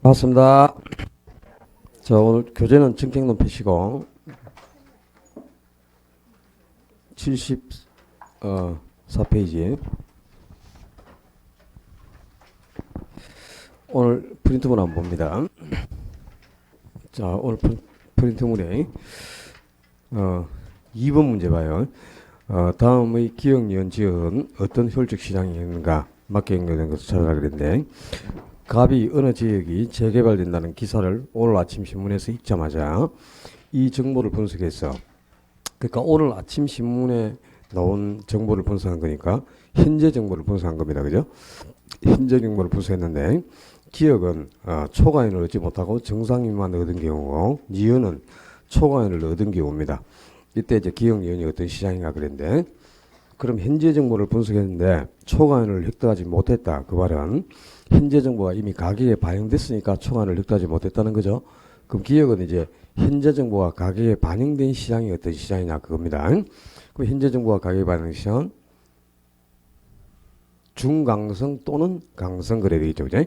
반갑습니다. 자, 오늘 교재는 정책론 펴시고 74페이지. 오늘 프린트물 한번 봅니다. 자, 오늘 프린트물에 2번 문제 봐요. 다음의 기억니은 지역은 어떤 효율적 시장이 있는가 맞게 연결된 것을 찾아라 그랬는데, 갑이 어느 지역이 재개발된다는 기사를 오늘 아침 신문에서 읽자마자 이 정보를 분석했어. 그러니까 오늘 아침 신문에 나온 정보를 분석한 거니까 현재 정보를 분석한 겁니다. 그죠? 현재 정보를 분석했는데, 기억은 초과인을 얻지 못하고 정상인만 얻은 경우고, 니은은 초과인을 얻은 경우입니다. 이때 이제 기억 니은이 어떤 시장인가 그랬는데, 그럼 현재 정보를 분석했는데 초과인을 획득하지 못했다. 그 말은 현재 정보가 이미 가격에 반영됐으니까 초과인을 획득하지 못했다는 거죠. 그럼 기억은 이제 현재 정보가 가격에 반영된 시장이 어떤 시장이냐 그겁니다. 그럼 현재 정보가 가격에 반영된 시장은 중강성 또는 강성 그래야 되겠죠. 그죠?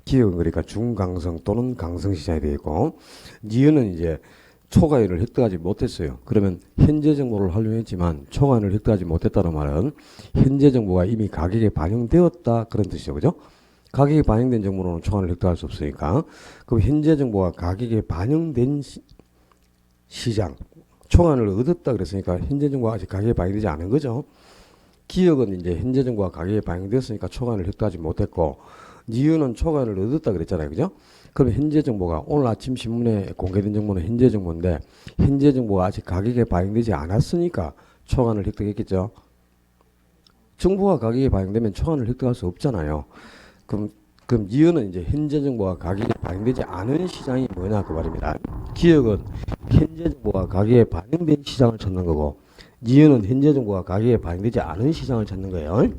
기억은 그러니까 중강성 또는 강성 시장이 되겠고, 니은은 이제 초과인을 획득하지 못했어요. 그러면 현재 정보를 활용했지만 초과인을 획득하지 못했다는 말은 현재 정보가 이미 가격에 반영되었다 그런 뜻이죠. 그죠? 가격에 반영된 정보로는 초과인을 획득할 수 없으니까, 그럼 현재 정보가 가격에 반영된 시장, 초과인을 얻었다 그랬으니까 현재 정보가 아직 가격에 반영되지 않은 거죠. 기억은 이제 현재 정보가 가격에 반영되었으니까 초과인을 획득하지 못했고, 니은은 초과인을 얻었다 그랬잖아요. 그죠? 그럼 현재 정보가 오늘 아침 신문에 공개된 정보는 현재 정보인데, 현재 정보가 아직 가격에 반영되지 않았으니까 초과인을 획득했겠죠. 정보가 가격에 반영되면 초과인을 획득할 수 없잖아요. 그럼 니은은 이제 현재 정보가 가격에 반영되지 않은 시장이 뭐냐 그 말입니다. 기억은 현재 정보가 가격에 반영된 시장을 찾는 거고, 니은은 현재 정보가 가격에 반영되지 않은 시장을 찾는 거예요.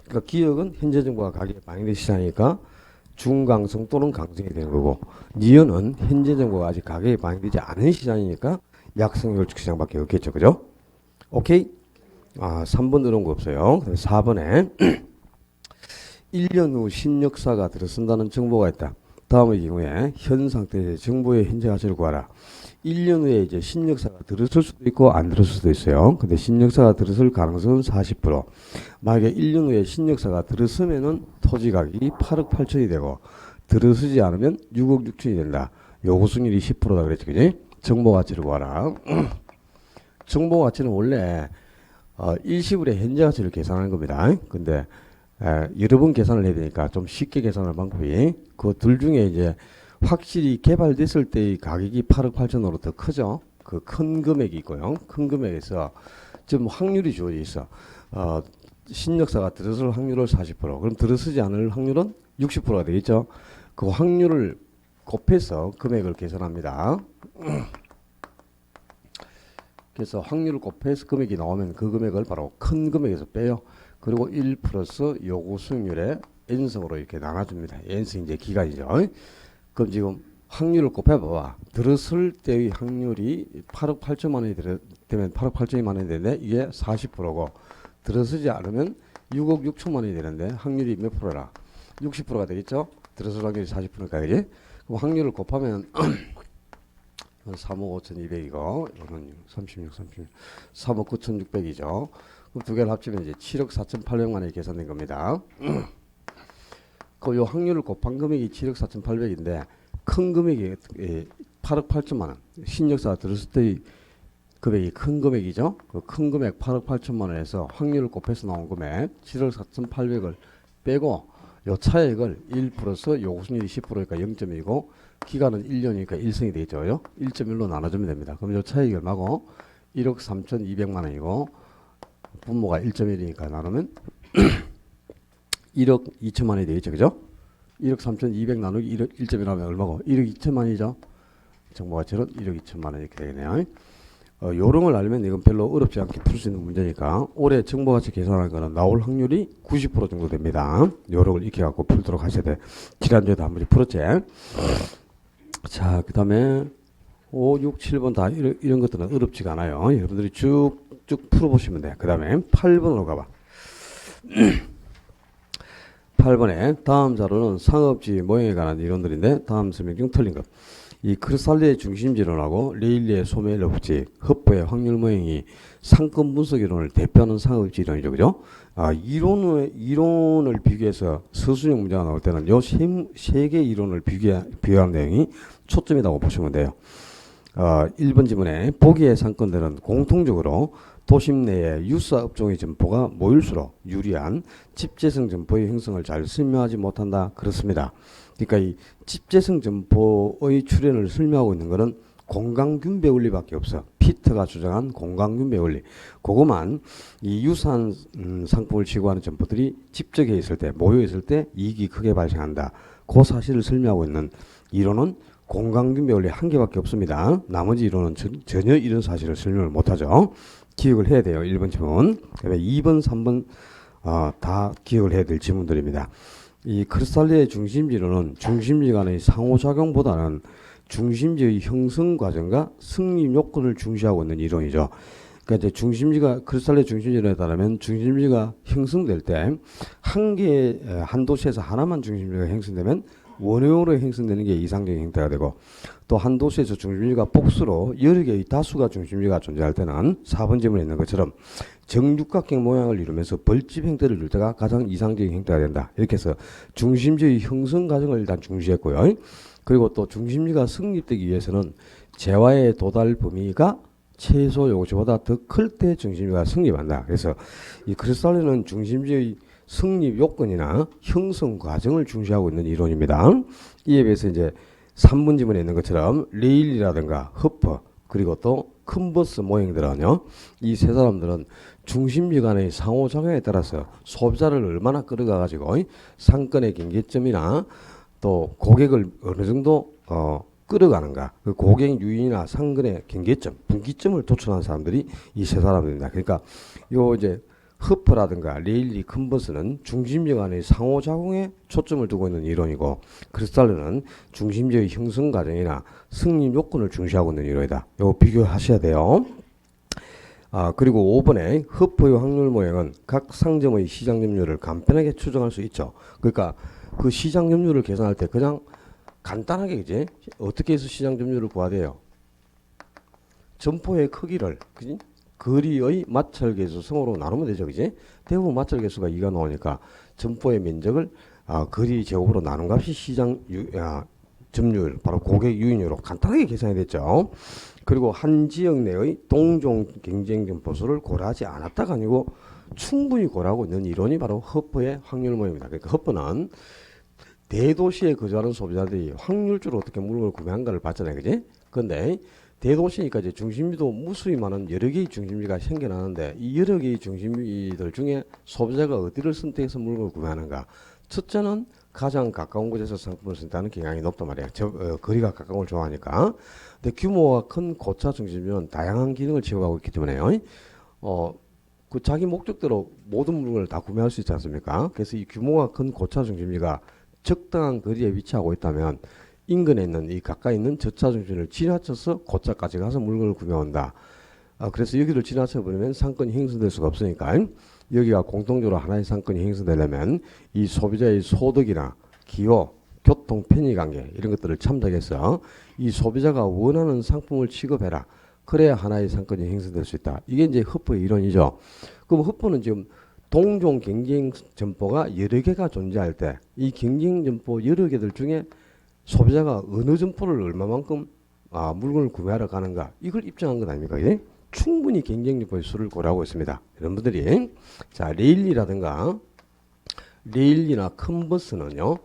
그러니까 기억은 현재 정보가 가격에 반영된 시장이니까 중강성 또는 강성이 되는 거고, 니은은 현재 정보가 아직 가격에 반영되지 않은 시장이니까 약성 효율적 시장밖에 없겠죠. 그죠? 오케이? 3번 들어온 거 없어요. 4번에 1년 후 신역사가 들어선다는 정보가 있다. 다음의 경우에 현 상태의 정보의 현재 가치를 구하라. 1년 후에 이제 신역사가 들어설 수도 있고 안 들어설 수도 있어요. 근데 신역사가 들어설 가능성은 40%. 만약에 1년 후에 신역사가 들어서면은 토지 가격이 8억 8천이 되고, 들어서지 않으면 6억 6천이 된다. 요구승률이 10%다 그랬지, 그지? 정보 가치를 구하라. 정보 가치는 원래 일시불의 현재 가치를 계산하는 겁니다. 근데 여러 번 계산을 해야 되니까 좀 쉽게 계산할 방법이, 그 둘 중에 이제 확실히 개발됐을 때의 가격이 8억 8천으로 더 크죠. 그 큰 금액이 있고요. 큰 금액에서 지금 확률이 주어져 있어. 신역사가 들어설 확률을 40%, 그럼 들어서지 않을 확률은 60%가 되겠죠. 그 확률을 곱해서 금액을 계산합니다. 그래서 확률을 곱해서 금액이 나오면 그 금액을 바로 큰 금액에서 빼요. 그리고 1 플러스 요구 수익률의 n승으로 이렇게 나눠줍니다. n승 이제 기간이죠. 그럼 지금 확률을 곱해봐봐. 들었을 때의 확률이 8억 8천만 원이 되면 8억 8천만 원이 되는데 이게 40%고, 들어서지 않으면 6억 6천만 원이 되는데 확률이 몇 프로라? 60%가 되겠죠? 들어설 확률이 40%니까, 그지? 그럼 확률을 곱하면 3억 5,200이고, 이거는 3억 9,600이죠. 그럼 두 개를 합치면 이제 7억 4,800만 원이 계산된 겁니다. 그 요 확률을 곱한 금액이 7억 4,800인데 큰 금액이 8억 8천만 원. 신역사가 들었을 때의 금액이 큰 금액이죠. 그 큰 금액 8억 8천만 원에서 확률을 곱해서 나온 금액 7억 4,800을 빼고, 요 차액을 1 플러스 요구수익률이 10%니까 0.1이고, 기간은 1년이니까 1승이 되겠죠. 1.1로 나눠주면 됩니다. 그럼 요 차액이 얼마고? 1억 3,200만 원이고, 분모가 1.1이니까 나누면 1억 2천만 원이 되겠죠. 그죠? 1억 3,200 나누기 1억 1.1 하면 얼마고? 1억 2천만 원이죠. 정보가치는 1억 2천만 원 이렇게 되겠네요. 요령을 알면 이건 별로 어렵지 않게 풀 수 있는 문제니까, 올해 정보가치 계산하는 거는 나올 확률이 90% 정도 됩니다. 요령을 익혀갖고 풀도록 하셔야 돼. 지난주에도 한 번씩 풀었지. 자, 그 다음에 5, 6, 7번 다 이런 것들은 어렵지가 않아요. 여러분들이 쭉쭉 풀어보시면 돼. 그 다음에 8번으로 가봐. 8번에 다음 자료는 상업지 모형에 관한 이론들인데 다음 설명 중 틀린 것. 이 크루살리의 중심지론하고 레일리의 소멸업지, 흡보의 확률 모형이 상권 분석 이론을 대표하는 상업지 이론이죠. 그죠? 이론을 비교해서 서술형 문제가 나올 때는 요 세 개 이론을 비교하는 내용이 초점이라고 보시면 돼요. 1번 지문에 보기의 상권들은 공통적으로 도심 내에 유사 업종의 점포가 모일수록 유리한 집재성 점포의 형성을 잘 설명하지 못한다. 그렇습니다. 그러니까 이 집재성 점포의 출현을 설명하고 있는 것은 공간균배 원리밖에 없어. 피터가 주장한 공간균배 원리. 그것만 이 유사한 상품을 취급하는 점포들이 집적해 있을 때, 모여 있을 때 이익이 크게 발생한다. 그 사실을 설명하고 있는 이론은 공간균배 원리 한 개밖에 없습니다. 나머지 이론은 전혀 이런 사실을 설명을 못하죠. 기억을 해야 돼요. 1번 지문. 2번, 3번 다 기억을 해야 될 지문들입니다. 이 크루살리의 중심지론은 중심지 간의 상호작용보다는 중심지의 형성 과정과 승립 요건을 중시하고 있는 이론이죠. 그러니까 이제 크루살리의 중심지론에 따르면 중심지가 형성될 때 한 도시에서 하나만 중심지가 형성되면 원형으로 형성되는 게 이상적인 형태가 되고, 또 한 도시에서 중심지가 복수로 여러 개의 다수가 중심지가 존재할 때는 4번 지문에 있는 것처럼 정육각형 모양을 이루면서 벌집 형태를 이룰 때가 가장 이상적인 형태가 된다. 이렇게 해서 중심지의 형성 과정을 일단 중시했고요. 그리고 또 중심지가 성립되기 위해서는 재화의 도달 범위가 최소 요구치보다 더 클 때 중심지가 성립한다. 그래서 이 크루살리는 중심지의 성립 요건이나 형성 과정을 중시하고 있는 이론입니다. 이에 비해서 이제 3번 지문에 있는 것처럼 레일리라든가 허퍼 그리고 또 컨버스 모형들은요, 이 세 사람들은 중심지 간의 상호작용에 따라서 소비자를 얼마나 끌어가가지고 상권의 경계점이나 또 고객을 어느 정도 끌어가는가, 그 고객 유인이나 상권의 경계점, 분기점을 도출하는 사람들이 이 세 사람들입니다. 그러니까 요 이제 허퍼라든가 레일리, 컨버스는 중심지 간의 상호작용에 초점을 두고 있는 이론이고, 크루살리는 중심지의 형성 과정이나 승립 요건을 중시하고 있는 이론이다. 요거 비교하셔야 돼요. 그리고 5번에 허퍼의 확률 모형은 각 상점의 시장 점유율을 간편하게 추정할 수 있죠. 그러니까 그 시장 점유율을 계산할 때 그냥 간단하게 이제 어떻게 해서 시장 점유율을 구해야 돼요? 점포의 크기를, 그지? 거리의 마찰계수 성으로 나누면 되죠. 그지? 대부분 마찰계수가 2가 나오니까 점포의 면적을 거리 제곱으로 나눈 값이 시장 점유율, 바로 고객 유인율로 간단하게 계산이 됐죠. 그리고 한 지역 내의 동종 경쟁 점포수를 고려하지 않았다가 아니고 충분히 고려하고 있는 이론이 바로 허퍼의 확률 모형입니다. 그러니까 허퍼는 대도시에 거주하는 소비자들이 확률적으로 어떻게 물건을 구매한가를 봤잖아요. 그지? 그런데 대도시니까 이제 중심지도 무수히 많은 여러 개의 중심지가 생겨나는데, 이 여러 개의 중심지들 중에 소비자가 어디를 선택해서 물건을 구매하는가. 첫째는 가장 가까운 곳에서 상품을 선택하는 경향이 높단 말이에요. 거리가 가까운 걸 좋아하니까. 근데 규모가 큰 고차 중심지는 다양한 기능을 제공하고 있기 때문에요. 그 자기 목적대로 모든 물건을 다 구매할 수 있지 않습니까? 그래서 이 규모가 큰 고차 중심지가 적당한 거리에 위치하고 있다면 인근에 있는 이 가까이 있는 저차 중심지를 지나쳐서 고차까지 가서 물건을 구매한다. 그래서 여기를 지나쳐 버리면 상권이 형성될 수가 없으니까 여기가 공통적으로 하나의 상권이 형성되려면 이 소비자의 소득이나 기호, 교통 편의 관계 이런 것들을 참작해서 이 소비자가 원하는 상품을 취급해라. 그래야 하나의 상권이 형성될 수 있다. 이게 이제 허퍼의 이론이죠. 그럼 허퍼는 지금 동종 경쟁 점포가 여러 개가 존재할 때 이 경쟁 점포 여러 개들 중에 소비자가 어느 점포를 얼마만큼 물건을 구매하러 가는가, 이걸 입증한 것 아닙니까? 이게? 충분히 경쟁 점포의 수를 고려하고 있습니다. 여러분들이 자 레일리나 컨버스는요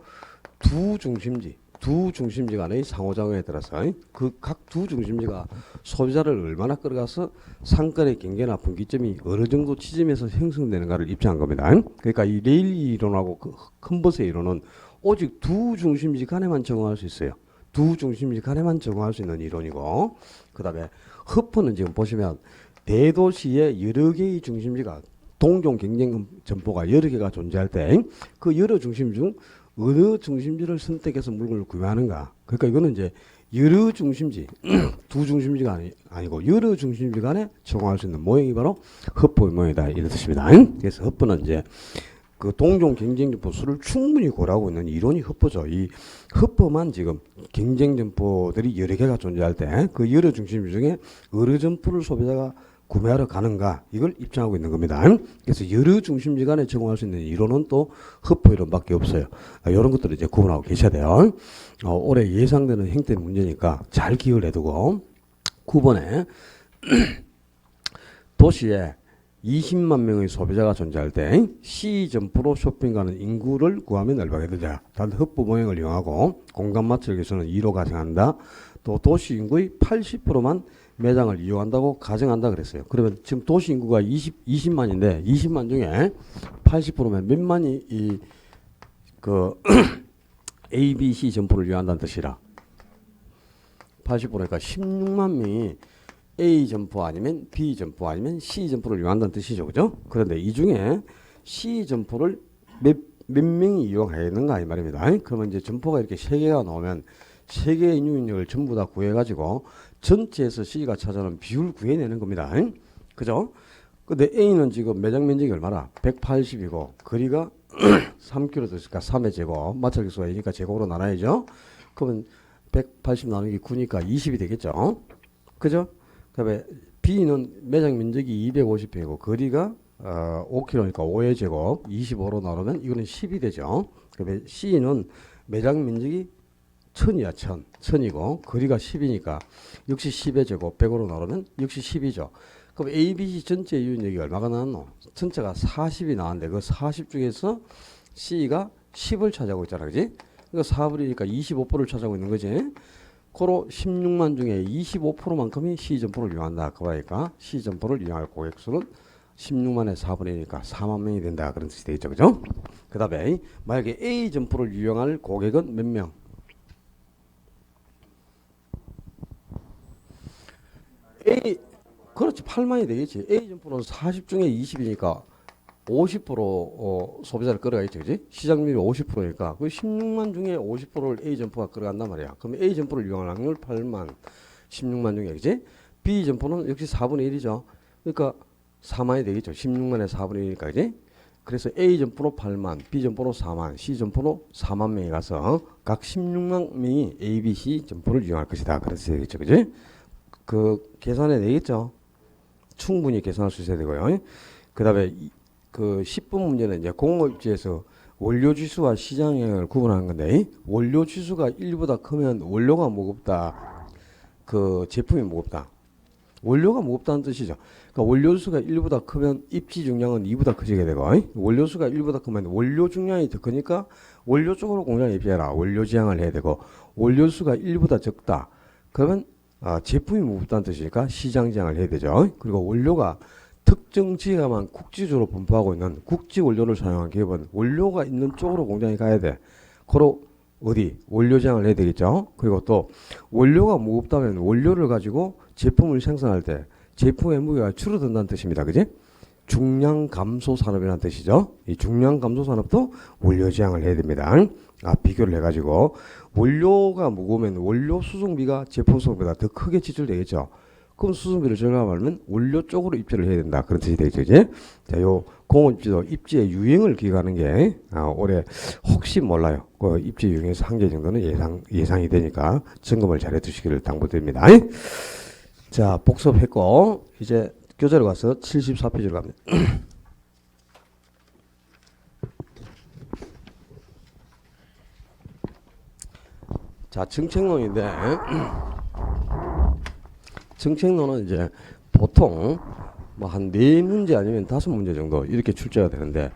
두 중심지 간의 상호작용에 따라서 그 각 두 중심지가 소비자를 얼마나 끌어가서 상권의 경계나 분기점이 어느 정도 지점에서 형성되는가를 입증한 겁니다. 그러니까 이 레일리 이론하고 그 컨버스의 이론은 오직 두 중심지 간에만 적용할 수 있어요. 두 중심지 간에만 적용할 수 있는 이론이고, 그 다음에 허퍼는 지금 보시면 대도시에 여러 개의 중심지가 동종 경쟁 점포가 여러 개가 존재할 때 그 여러 중심 중 어느 중심지를 선택해서 물건을 구매하는가. 그러니까 이거는 이제 여러 중심지, 두 중심지가 아니고 여러 중심지 간에 적용할 수 있는 모형이 바로 허퍼의 모형이다. 이런 뜻입니다. 그래서 허퍼는 이제 그 동종 경쟁점포 수를 충분히 고려하고 있는 이론이 흡보죠. 이 흡보만 지금 경쟁점포들이 여러 개가 존재할 때 그 여러 중심 중에 어느 점포를 소비자가 구매하러 가는가 이걸 입증하고 있는 겁니다. 그래서 여러 중심지 간에 적용할 수 있는 이론은 또 흡보 이론밖에 없어요. 이런 것들을 이제 구분하고 계셔야 돼요. 올해 예상되는 행태 문제니까 잘 기억을 해두고 9번에 도시에 20만 명의 소비자가 존재할 때 시점포로 쇼핑 가는 인구를 구하면 얼마가 되냐. 단 흡보 모형을 이용하고 공간 마찰 계수는 2로 가정한다. 또 도시 인구의 80%만 매장을 이용한다고 가정한다 그랬어요. 그러면 지금 도시 인구가 20만인데 20만 중에 80%면 몇만이 그 A, B, C 점포를 이용한다는 뜻이라 80%니까 16만 명이 A 점포 아니면 B 점포 아니면 C 점포를 이용한다는 뜻이죠. 그죠? 그런데 이 중에 C 점포를 몇 명이 이용하겠는가 이 말입니다. 그러면 이제 점포가 이렇게 3개가 나오면 3개의 인유인력을 전부 다 구해가지고 전체에서 C가 차지하는 비율 구해내는 겁니다. 그죠? 근데 A는 지금 매장 면적이 얼마나? 180이고 거리가 3km 됐으니까 3의 제곱 마찰계수가 2니까 제곱으로 나눠야죠. 그러면 180 나누기 9니까 20이 되겠죠. 그죠? 그다음에 B는 매장 면적이 250평이고 거리가 5km니까 5의 제곱 25로 나누면 이거는 10이 되죠. 그다음에 C는 매장 면적이 1000이야 1000이고 거리가 10이니까 역시 10의 제곱 100으로 나누면 역시 10이죠. 그럼 ABC 전체 유인력이 얼마가 나왔노? 전체가 40이 나왔는데 그 40 중에서 C가 10을 차지하고 있잖아. 그지? 그러니까 4분이니까 25%를 차지하고 있는 거지. 고로 16만 중에 25%만큼이 C 점포를 이용한다. 그러니까 C 점포를 이용할 고객 수는 16만의 4분의 1이니까 4만 명이 된다. 그런 뜻이 되겠죠. 그죠? 그 다음에 만약에 A 점포를 이용할 고객은 몇 명? A 그렇지 8만이 되겠지. A 점포는 40 중에 20이니까 50% 소비자를 끌어가겠지. 그지? 시장률이 50%니까 그 16만 중에 50%를 A 점포가 끌어간단 말이야. 그러면 A 점포를 이용할 확률 8만 16만 중에 그지? B 점포는 역시 4분의 1이죠. 그러니까 4만이 되겠죠. 16만에 4분의 1이니까 그지? 그래서 A 점포로 8만, B 점포로 4만, C 점포로 4만 명이 가서 각 16만 명이 A, B, C 점포를 이용할 것이다. 그래서 되겠죠. 그지? 그 계산해 내겠죠. 충분히 계산할 수 있어야 되고요. 그 다음에 그 10분 문제는 이제 공업지에서 원료 지수와 시장 영향을 구분하는 건데 원료 지수가 1보다 크면 원료가 무겁다. 그 제품이 무겁다. 원료가 무겁다는 뜻이죠. 그러니까 원료 수가 1보다 크면 입지 중량은 2보다 커지게 되고 원료 수가 1보다 크면 원료 중량이 더 크니까 원료 쪽으로 공장에 입지해라. 원료 지향을 해야 되고 원료 수가 1보다 적다. 그러면 제품이 무겁다는 뜻이니까 시장 지향을 해야 되죠. 그리고 원료가 특정 지역에만 국지적으로 분포하고 있는 국지 원료를 사용한 기업은 원료가 있는 쪽으로 공장에 가야 돼. 그로 어디 원료 지향을 해야 되겠죠. 그리고 또 원료가 무겁다면 원료를 가지고 제품을 생산할 때 제품의 무게가 줄어든다는 뜻입니다. 그지? 중량 감소 산업이라는 뜻이죠. 이 중량 감소 산업도 원료 지향을 해야 됩니다. 비교를 해가지고 원료가 무거우면 원료 수송비가 제품 수송비보다 더 크게 지출되겠죠. 그럼 수송비를 절감하면 원료 쪽으로 입지를 해야 된다. 그런 뜻이 되겠죠. 이제? 자, 요 공업입지도 입지의 유행을 기획하는 게 올해 혹시 몰라요. 그 입지 유행에서 한 개 정도는 예상이 되니까 점검을 잘해 두시기를 당부드립니다. 자, 복습했고 이제 교재로 가서 74페이지로 갑니다. 자, 정책론인데 정책론은 이제 보통 뭐 한 4문제 아니면 5문제 정도 이렇게 출제가 되는데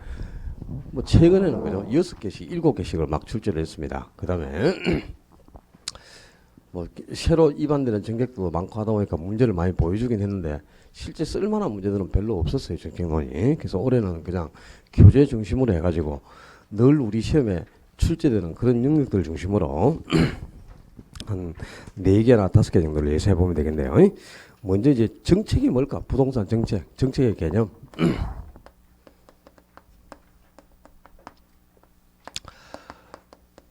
뭐 최근에는 그죠 6개씩 7개씩을 막 출제를 했습니다. 그 다음에 뭐 새로 입안되는 정책도 많고 하다 보니까 문제를 많이 보여주긴 했는데 실제 쓸만한 문제들은 별로 없었어요. 정책론이. 그래서 올해는 그냥 교재 중심으로 해가지고 늘 우리 시험에 출제되는 그런 영역들 중심으로 한 4개나 5개 정도를 예상해 보면 되겠네요. 먼저 이제 정책이 뭘까? 부동산 정책, 정책의 개념.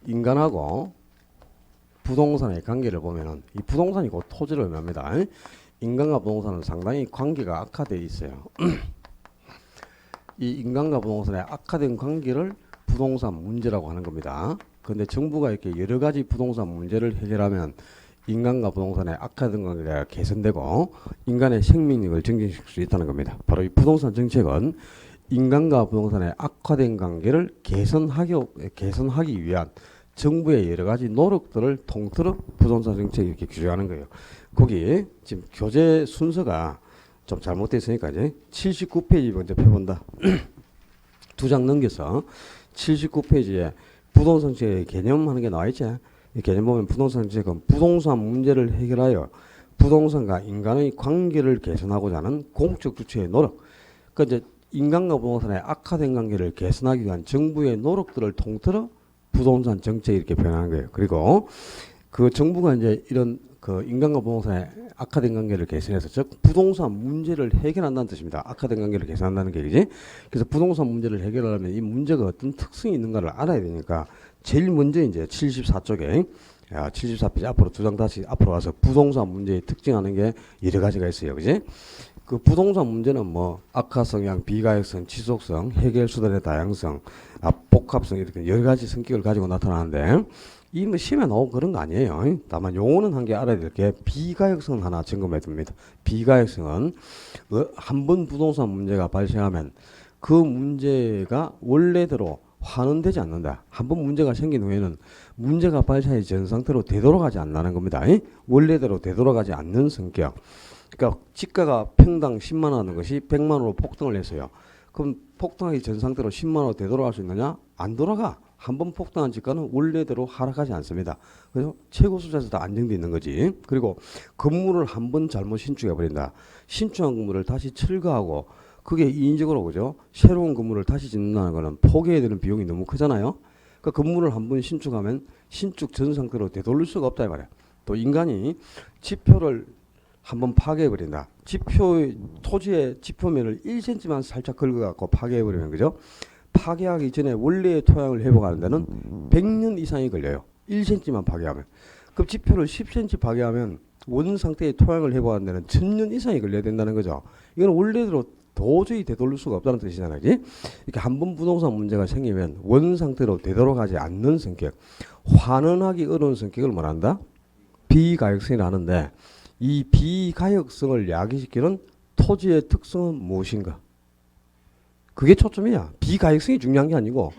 인간하고 부동산의 관계를 보면은 이 부동산이 곧 토지를 의미합니다. 인간과 부동산은 상당히 관계가 악화되어 있어요. 이 인간과 부동산의 악화된 관계를 부동산 문제라고 하는 겁니다. 그런데 정부가 이렇게 여러 가지 부동산 문제를 해결하면 인간과 부동산의 악화된 관계가 개선되고 인간의 생명력을 증진시킬 수 있다는 겁니다. 바로 이 부동산 정책은 인간과 부동산의 악화된 관계를 개선하기 위한 정부의 여러 가지 노력들을 통틀어 부동산 정책이 이렇게 규정하는 거예요. 거기 지금 교재 순서가 좀 잘못됐으니까 이제 79페이지 먼저 펴본다. 두 장 넘겨서 79페이지에 부동산 정책의 개념하는 게 나와있지. 이 개념 보면 부동산 정책은 부동산 문제를 해결하여 부동산과 인간의 관계를 개선하고자 하는 공적 주체의 노력. 그러니까 이제 인간과 부동산의 악화된 관계를 개선하기 위한 정부의 노력들을 통틀어 부동산 정책이 이렇게 변하는 거예요. 그리고 그 정부가 이제 이런 그 인간과 부동산의 악화된 관계를 개선해서 즉 부동산 문제를 해결한다는 뜻입니다. 악화된 관계를 개선한다는 게 그지? 그래서 부동산 문제를 해결하려면 이 문제가 어떤 특성이 있는가를 알아야 되니까 제일 먼저 이제 74쪽에 74페이지 앞으로 두 장 다시 앞으로 와서 부동산 문제의 특징하는 게 여러 가지가 있어요. 그지? 그 부동산 문제는 뭐 악화 성향, 비가역성, 지속성, 해결 수단의 다양성, 복합성 이렇게 여러 가지 성격을 가지고 나타나는데 이 뭐 시험에 나오고 그런 거 아니에요. 다만 용어는 한 개 알아야 될 게 비가역성은 하나 점검해 둡니다. 비가역성은 한 번 부동산 문제가 발생하면 그 문제가 원래대로 환원되지 않는다. 한 번 문제가 생긴 후에는 문제가 발생하기 전 상태로 되돌아가지 않는다는 겁니다. 원래대로 되돌아가지 않는 성격. 그러니까 지가가 평당 10만 원 하는 것이 100만 원으로 폭등을 했어요. 그럼 폭등하기 전 상태로 10만 원으로 되돌아갈 수 있느냐? 안 돌아가. 한 번 폭등한 지가는 원래대로 하락하지 않습니다. 그래서 최고 수준에서 다 안정되어 있는 거지. 그리고 건물을 한 번 잘못 신축해버린다. 신축한 건물을 다시 철거하고 그게 인위적으로 그죠? 새로운 건물을 다시 짓는다는 거는 포기해야 되는 비용이 너무 크잖아요. 그러니까 건물을 한 번 신축하면 신축 전 상태로 되돌릴 수가 없다 이 말이야. 또 인간이 지표를 한번 파괴해버린다. 토지의 지표면을 1cm만 살짝 긁어갖고 파괴해버리면 그죠? 파괴하기 전에 원래의 토양을 회복하는 데는 100년 이상이 걸려요. 1cm만 파괴하면. 그럼 지표를 10cm 파괴하면 원 상태의 토양을 회복하는 데는 1000년 이상이 걸려야 된다는 거죠. 이건 원래대로 도저히 되돌릴 수가 없다는 뜻이잖아요. 이렇게 한 번 부동산 문제가 생기면 원 상태로 되돌아가지 않는 성격, 환원하기 어려운 성격을 말한다? 비가역성이라는데 이 비가역성을 야기시키는 토지의 특성은 무엇인가? 그게 초점이야. 비가역성이 중요한 게 아니고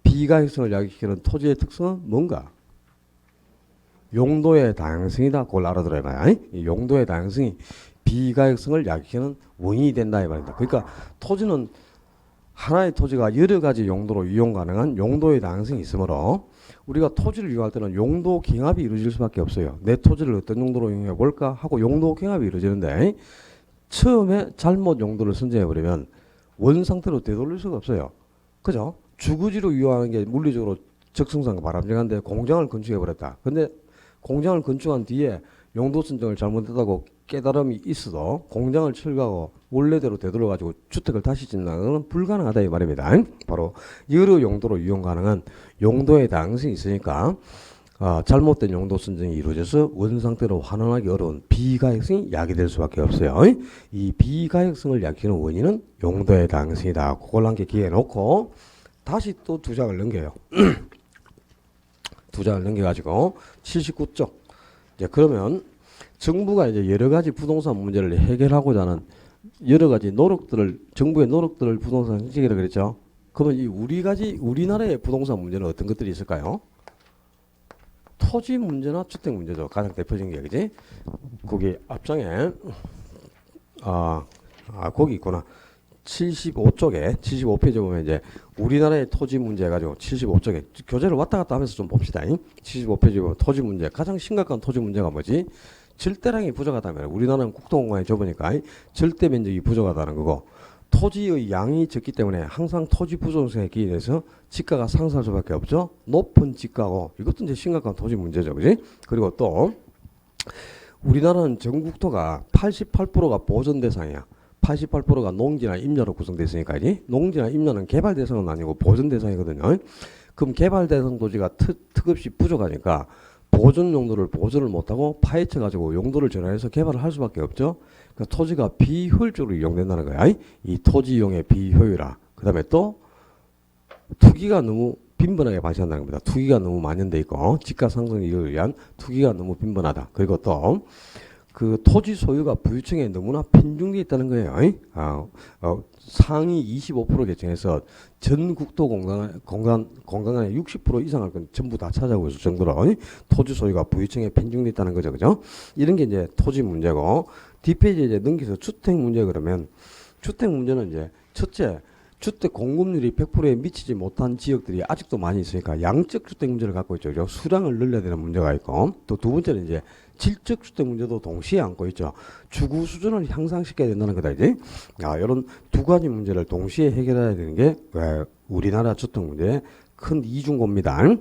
비가역성을 야기시키는 토지의 특성은 뭔가? 용도의 다양성이다. 그걸 알아들어야 봐요. 용도의 다양성이 비가역성을 야기시키는 원인이 된다 이 말입니다. 그러니까 토지는 하나의 토지가 여러 가지 용도로 이용 가능한 용도의 다양성이 있으므로 우리가 토지를 이용할 때는 용도 경합이 이루어질 수밖에 없어요. 내 토지를 어떤 용도로 이용해 볼까 하고 용도 경합이 이루어지는데 처음에 잘못 용도를 선정해버리면 원 상태로 되돌릴 수가 없어요. 그죠? 주거지로 이용하는 게 물리적으로 적성상 바람직한데 공장을 건축해버렸다. 근데 공장을 건축한 뒤에 용도 선정을 잘못했다고 깨달음이 있어도 공장을 철거하고 원래대로 되돌려가지고 주택을 다시 짓는 건 불가능하다 이 말입니다. 바로 여러 용도로 이용 가능한 용도의 다양성이 있으니까 잘못된 용도 선정이 이루어져서 원상태로 환원하기 어려운 비가역성이 야기될 수밖에 없어요. 이 비가역성을 야기하는 원인은 용도의 다양성이다. 그걸 함께 기회에 놓고 다시 또 두 장을 넘겨요. 두 장을 넘겨가지고 79쪽. 이제 그러면 정부가 이제 여러 가지 부동산 문제를 해결하고자 하는 여러 가지 노력들을 정부의 노력들을 부동산 정책이라고 그랬죠. 그러면 이 우리나라의 부동산 문제는 어떤 것들이 있을까요? 토지 문제나 주택 문제죠. 가장 대표적인 게 그지? 거기 앞장에 거기 있구나. 75쪽에 75페이지 보면 이제 우리나라의 토지 문제 가지고 75쪽에 교재를 왔다 갔다 하면서 좀 봅시다. 75페이지 보면 토지 문제 가장 심각한 토지 문제가 뭐지? 절대량이 부족하다면 우리나라는 국토공간이 좁으니까 절대 면적이 부족하다는 거고 토지의 양이 적기 때문에 항상 토지 부족성에 기인해서 지가가 상승할 수밖에 없죠. 높은 지가고 이것도 이제 심각한 토지 문제죠, 그지? 그리고 또 우리나라는 전국토가 88%가 보전 대상이야. 88%가 농지나 임야로 구성되어 있으니까 농지나 임야는 개발 대상은 아니고 보전 대상이거든요. 그럼 개발 대상 토지가 턱없이 부족하니까 보존 용도를 보존을 못하고 파헤쳐 가지고 용도를 전환해서 개발을 할 수밖에 없죠. 그러니까 토지가 비효율적으로 이용된다는 거야. 이 토지 이용의 비효율화. 그 다음에 또 투기가 너무 빈번하게 발생한다는 겁니다. 투기가 너무 만연돼 있고 집가 상승에 의한 투기가 너무 빈번하다. 그리고 또 그 토지 소유가 부유층에 너무나 편중되어 있다는 거예요. 상위 25% 계층에서 전 국토 공간의 60% 이상을 전부 다 차지하고 있을 정도로 토지 소유가 부유층에 편중되어 있다는 거죠. 그죠? 이런 게 이제 토지 문제고, 뒷페이지에 이제 넘겨서 주택 문제 그러면, 주택 문제는 이제 첫째, 주택 공급률이 100%에 미치지 못한 지역들이 아직도 많이 있으니까 양적 주택 문제를 갖고 있죠. 그죠? 수량을 늘려야 되는 문제가 있고, 또 두 번째는 이제 질적 주택 문제도 동시에 안고 있죠. 주거 수준을 향상시켜야 된다는 거다, 이제. 이런 두 가지 문제를 동시에 해결해야 되는 게 우리나라 주택 문제의 큰 이중고입니다.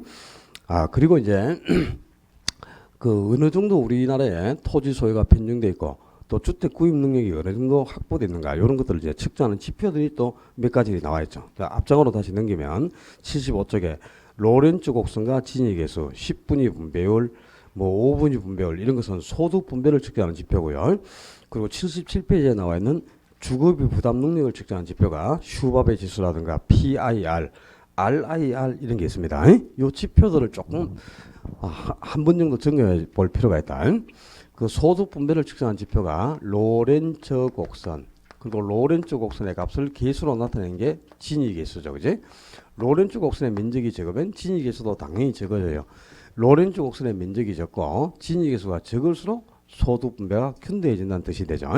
그리고 이제 그 어느 정도 우리나라에 토지 소유가 편중돼 있고 또 주택 구입 능력이 어느 정도 확보됐는가 이런 것들을 이제 측정하는 지표들이 또 몇 가지 나와 있죠. 앞장으로 다시 넘기면 75쪽에 로렌츠 곡선과 진위 계수, 10분위 분배율, 뭐 5분위 분배율 이런 것은 소득 분배를 측정하는 지표고요. 그리고 77페이지에 나와 있는 주거비 부담 능력을 측정하는 지표가 슈바베 지수라든가 PIR, RIR 이런 게 있습니다. 이 지표들을 조금 한 번 정도 점검해 볼 필요가 있다. 그 소득 분배를 측정한 지표가 로렌츠 곡선, 그리고 로렌츠 곡선의 값을 계수로 나타내는 게 진위 계수죠. 그지? 로렌츠 곡선의 면적이 적으면 진위 계수도 당연히 적어져요. 로렌츠 곡선의 면적이 적고 진위 계수가 적을수록 소득 분배가 견대해진다는 뜻이 되죠.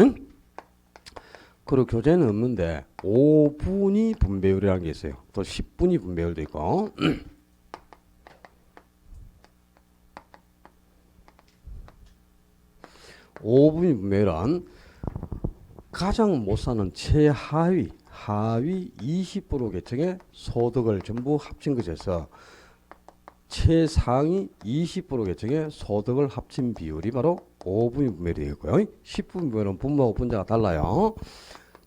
그리고 교재는 없는데 5분위 분배율이라는 게 있어요. 또 10분위 분배율도 있고 5분위 분배율은 가장 못 사는 최하위, 하위 20% 계층의 소득을 전부 합친 것에서 최상위 20% 계층의 소득을 합친 비율이 바로 5분위 분배율이 되겠고요. 10분위 분배율은 분모하고 분자가 달라요.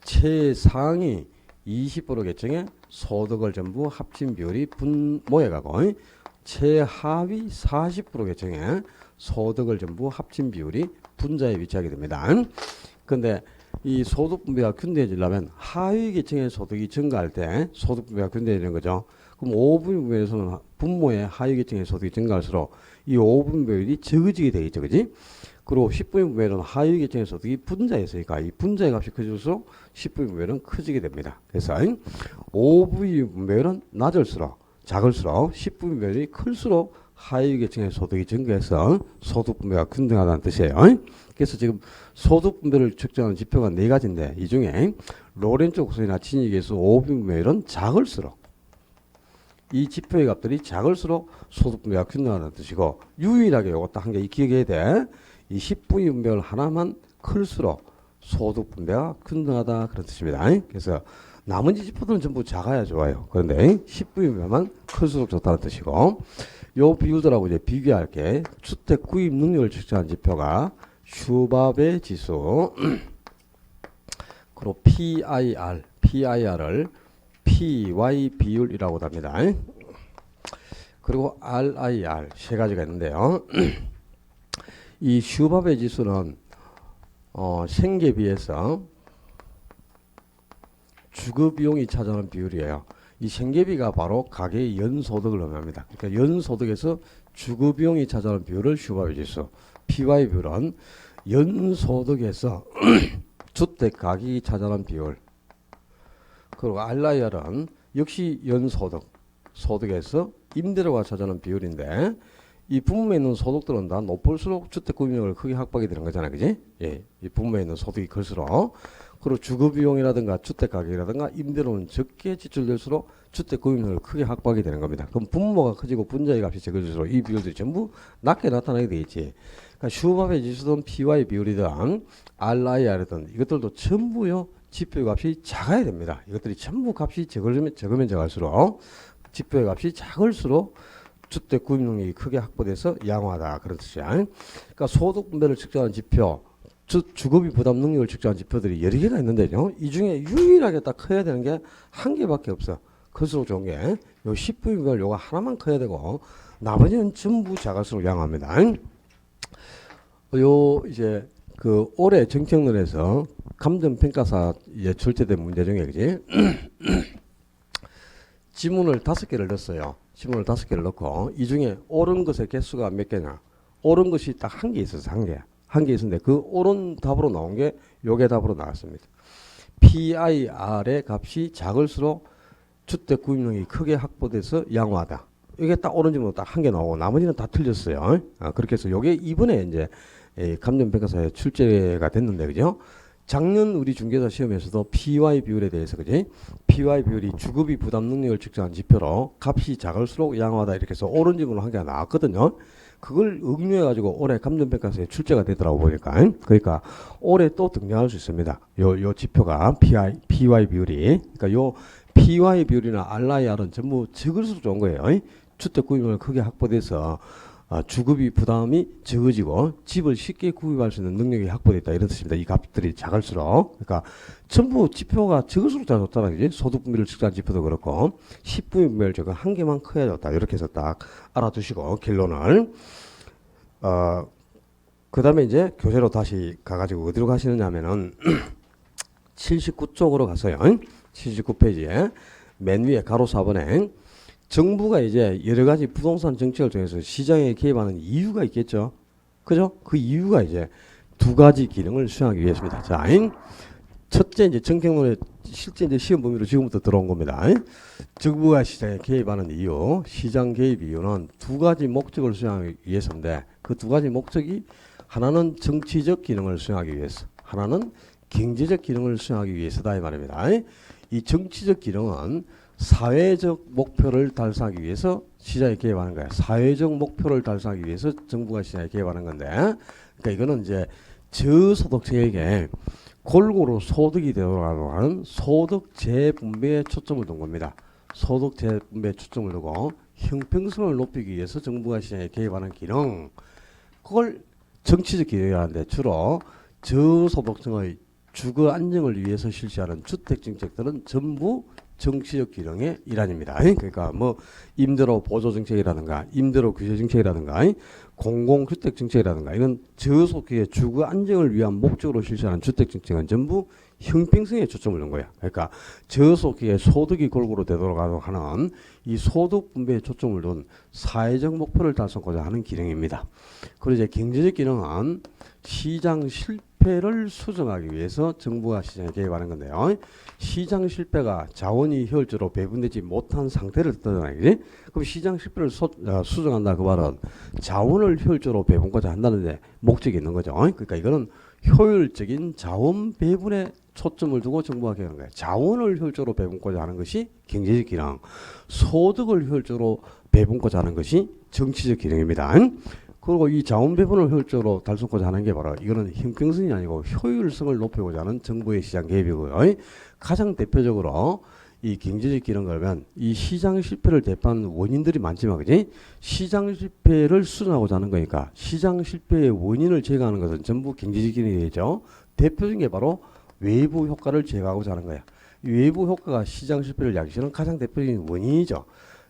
최상위 20% 계층의 소득을 전부 합친 비율이 분모에 가고 최하위 40% 계층의 소득을 전부 합친 비율이 분자에 위치하게 됩니다. 그런데 이 소득 분배가 균등해지려면 하위 계층의 소득이 증가할 때 소득 분배가 균등해지는 거죠. 그럼 5분위 분배에서는 분모의 하위 계층의 소득이 증가할수록 이 5분위 분배율이 적어지게 되겠죠. 그지? 그리고 10분위 분배율은 하위 계층의 소득이 분자에 있으니까 이 분자의 값이 커질수록 10분위 분배율은 커지게 됩니다. 그래서 5분위 분배율은 낮을수록 작을수록 10분위 분배율이 클수록 하위 계층의 소득이 증가해서 소득 분배가 균등하다는 뜻이에요. 그래서 지금 소득 분배를 측정하는 지표가 네 가지인데 이 중에 로렌츠 곡선이나 진위 계수 5분위 분배율은 작을수록 이 지표의 값들이 작을수록 소득 분배가 균등하다는 뜻이고 유일하게 요거 딱 한 개 기억해야 돼. 이 10분위 분배율 하나만 클수록 소득 분배가 균등하다 그런 뜻입니다. 그래서 나머지 지표들은 전부 작아야 좋아요. 그런데 10분위 분배만 클수록 좋다는 뜻이고 요 비율들하고 이제 비교할 게 주택 구입 능력을 측정한 지표가 슈바베 지수 그리고 PIR을 PY 비율이라고 합니다. 그리고 RIR 세 가지가 있는데요. 이 슈바베 지수는 생계 비해서 주거 비용이 차지하는 비율이에요. 이 생계비가 바로 가계의 연소득을 의미합니다. 그러니까 연소득에서 주거 비용이 차지하는 비율을 슈바베 지수, PY 비율은 연소득에서 주택 가격이 차지하는 비율. 그리고 RIR은 역시 연소득, 소득에서 임대료가 차지하는 비율인데 이 분모에 있는 소득들은 다 높을수록 주택 구입력을 크게 확보하게 되는 거잖아요. 그지? 예. 이 분모에 있는 소득이 클수록. 그리고 주거 비용이라든가 주택 가격이라든가 임대료는 적게 지출될수록 주택 구입력을 크게 확보하게 되는 겁니다. 그럼 분모가 커지고 분자의 값이 적어질수록 이 비율들이 전부 낮게 나타나게 되겠지. 그러니까 슈바베 지수든 PY 비율이든 RIR이든 이것들도 전부요 지표 값이 작아야 됩니다. 이것들이 전부 값이 적으면 적을수록 지표 값이 작을수록 주택 구입 능력이 크게 확보돼서 양호하다 그런 뜻이야. 그러니까 소득 분배를 측정하는 지표, 주거비 부담 능력을 측정하는 지표들이 여러 개가 있는데요. 이 중에 유일하게 딱 커야 되는 게 한 개밖에 없어. 클수록 좋은 게 요 10분위 분배율 요거 하나만 커야 되고 나머지는 전부 작을수록 양호합니다. 요 이제 그 올해 정책론에서 감정평가사 출제된 문제 중에 그지? 지문을 5개를 넣었어요. 지문을 5개를 넣고 이 중에 옳은 것의 개수가 몇 개냐? 옳은 것이 딱 한 개 있었어. 한 개. 한 개 있었는데 그 옳은 답으로 나온 게 요게 답으로 나왔습니다. PIR의 값이 작을수록 주택 구입력이 크게 확보돼서 양호하다. 이게 딱 옳은 지문으로 딱 한 개 나오고 나머지는 다 틀렸어요. 그렇게 해서 요게 이번에 이제 감정평가사에 출제가 됐는데 그죠? 작년 우리 중개사 시험에서도 PY 비율에 대해서 그지? PY 비율이 주급이 부담 능력을 측정한 지표로 값이 작을수록 양호하다 이렇게 해서 옳은 지문으로 한 개가 나왔거든요. 그걸 응용해 가지고 올해 감정평가사에 출제가 되더라고 보니까. 그러니까 올해 또 등장할 수 있습니다. 요 지표가 PY 비율이. 그러니까 요 PY 비율이나 RIR은 전부 적을수록 좋은 거예요. 주택 구입을 크게 확보돼서 주급이 부담이 적어지고 집을 쉽게 구입할 수 있는 능력이 확보됐다 이런 뜻입니다. 이 값들이 작을수록. 그러니까 전부 지표가 적을수록 잘 좋다는 거지. 소득 분배를 측정한 지표도 그렇고 10분의 분배를 적어 한 개만 커야 좋다. 이렇게 해서 딱 알아두시고 결론을 그 다음에 이제 교재로 다시 가가지고 어디로 가시느냐면은 79쪽으로 갔어요. 79페이지에 맨 위에 가로 4번에 정부가 이제 여러 가지 부동산 정책을 통해서 시장에 개입하는 이유가 있겠죠. 그죠? 그 이유가 이제 두 가지 기능을 수행하기 위해서입니다. 자, 첫째 이제 정책론에 실제 이제 시험 범위로 지금부터 들어온 겁니다. 정부가 시장에 개입하는 이유, 시장 개입 이유는 두 가지 목적을 수행하기 위해서인데 그 두 가지 목적이 하나는 정치적 기능을 수행하기 위해서, 하나는 경제적 기능을 수행하기 위해서다 이 말입니다. 이 정치적 기능은 사회적 목표를 달성하기 위해서 시장에 개입하는 거야. 사회적 목표를 달성하기 위해서 정부가 시장에 개입하는 건데, 그러니까 이거는 이제 저소득층에게 골고루 소득이 되도록 하는 소득 재분배에 초점을 둔 겁니다. 소득 재분배에 초점을 두고 형평성을 높이기 위해서 정부가 시장에 개입하는 기능, 그걸 정치적 기능이라는데 주로 저소득층의 주거 안정을 위해서 실시하는 주택 정책들은 전부 정치적 기능의 일환입니다. 그러니까 뭐 임대료 보조 정책이라든가 임대료 규제 정책이라든가 공공주택 정책이라든가 이런 저소득의 주거 안정을 위한 목적으로 실시하는 주택 정책은 전부 형평성에 초점을 둔 거야. 그러니까 저소득의 소득이 골고루 되도록 하는 이 소득 분배에 초점을 둔 사회적 목표를 달성하고자 하는 기능입니다. 그리고 이제 경제적 기능은 시장 실패를 수정하기 위해서 정부가 시장에 개입하는 건데요. 시장 실패가 자원이 효율적으로 배분되지 못한 상태를 뜻하잖아요. 그럼 시장 실패를 수정한다 그 말은 자원을 효율적으로 배분하고자 한다는 데 목적이 있는 거죠. 그러니까 이거는 효율적인 자원 배분에 초점을 두고 정부가 개입하는 거예요. 자원을 효율적으로 배분하고자 하는 것이 경제적 기능, 소득을 효율적으로 배분하고자 하는 것이 정치적 기능입니다. 그리고 이 자원 배분을 효율적으로 달성하고자 하는 게 바로 이거는 형평성이 아니고 효율성을 높이고자 하는 정부의 시장 개입이고요. 가장 대표적으로 이 경제적 기능을 하면 이 시장 실패를 대표하는 원인들이 많지만 그지? 시장 실패를 수정하고자 하는 거니까 시장 실패의 원인을 제거하는 것은 전부 경제적 기능이 되죠. 대표적인 게 바로 외부 효과를 제거하고자 하는 거야. 이 외부 효과가 시장 실패를 야기시는 가장 대표적인 원인이죠.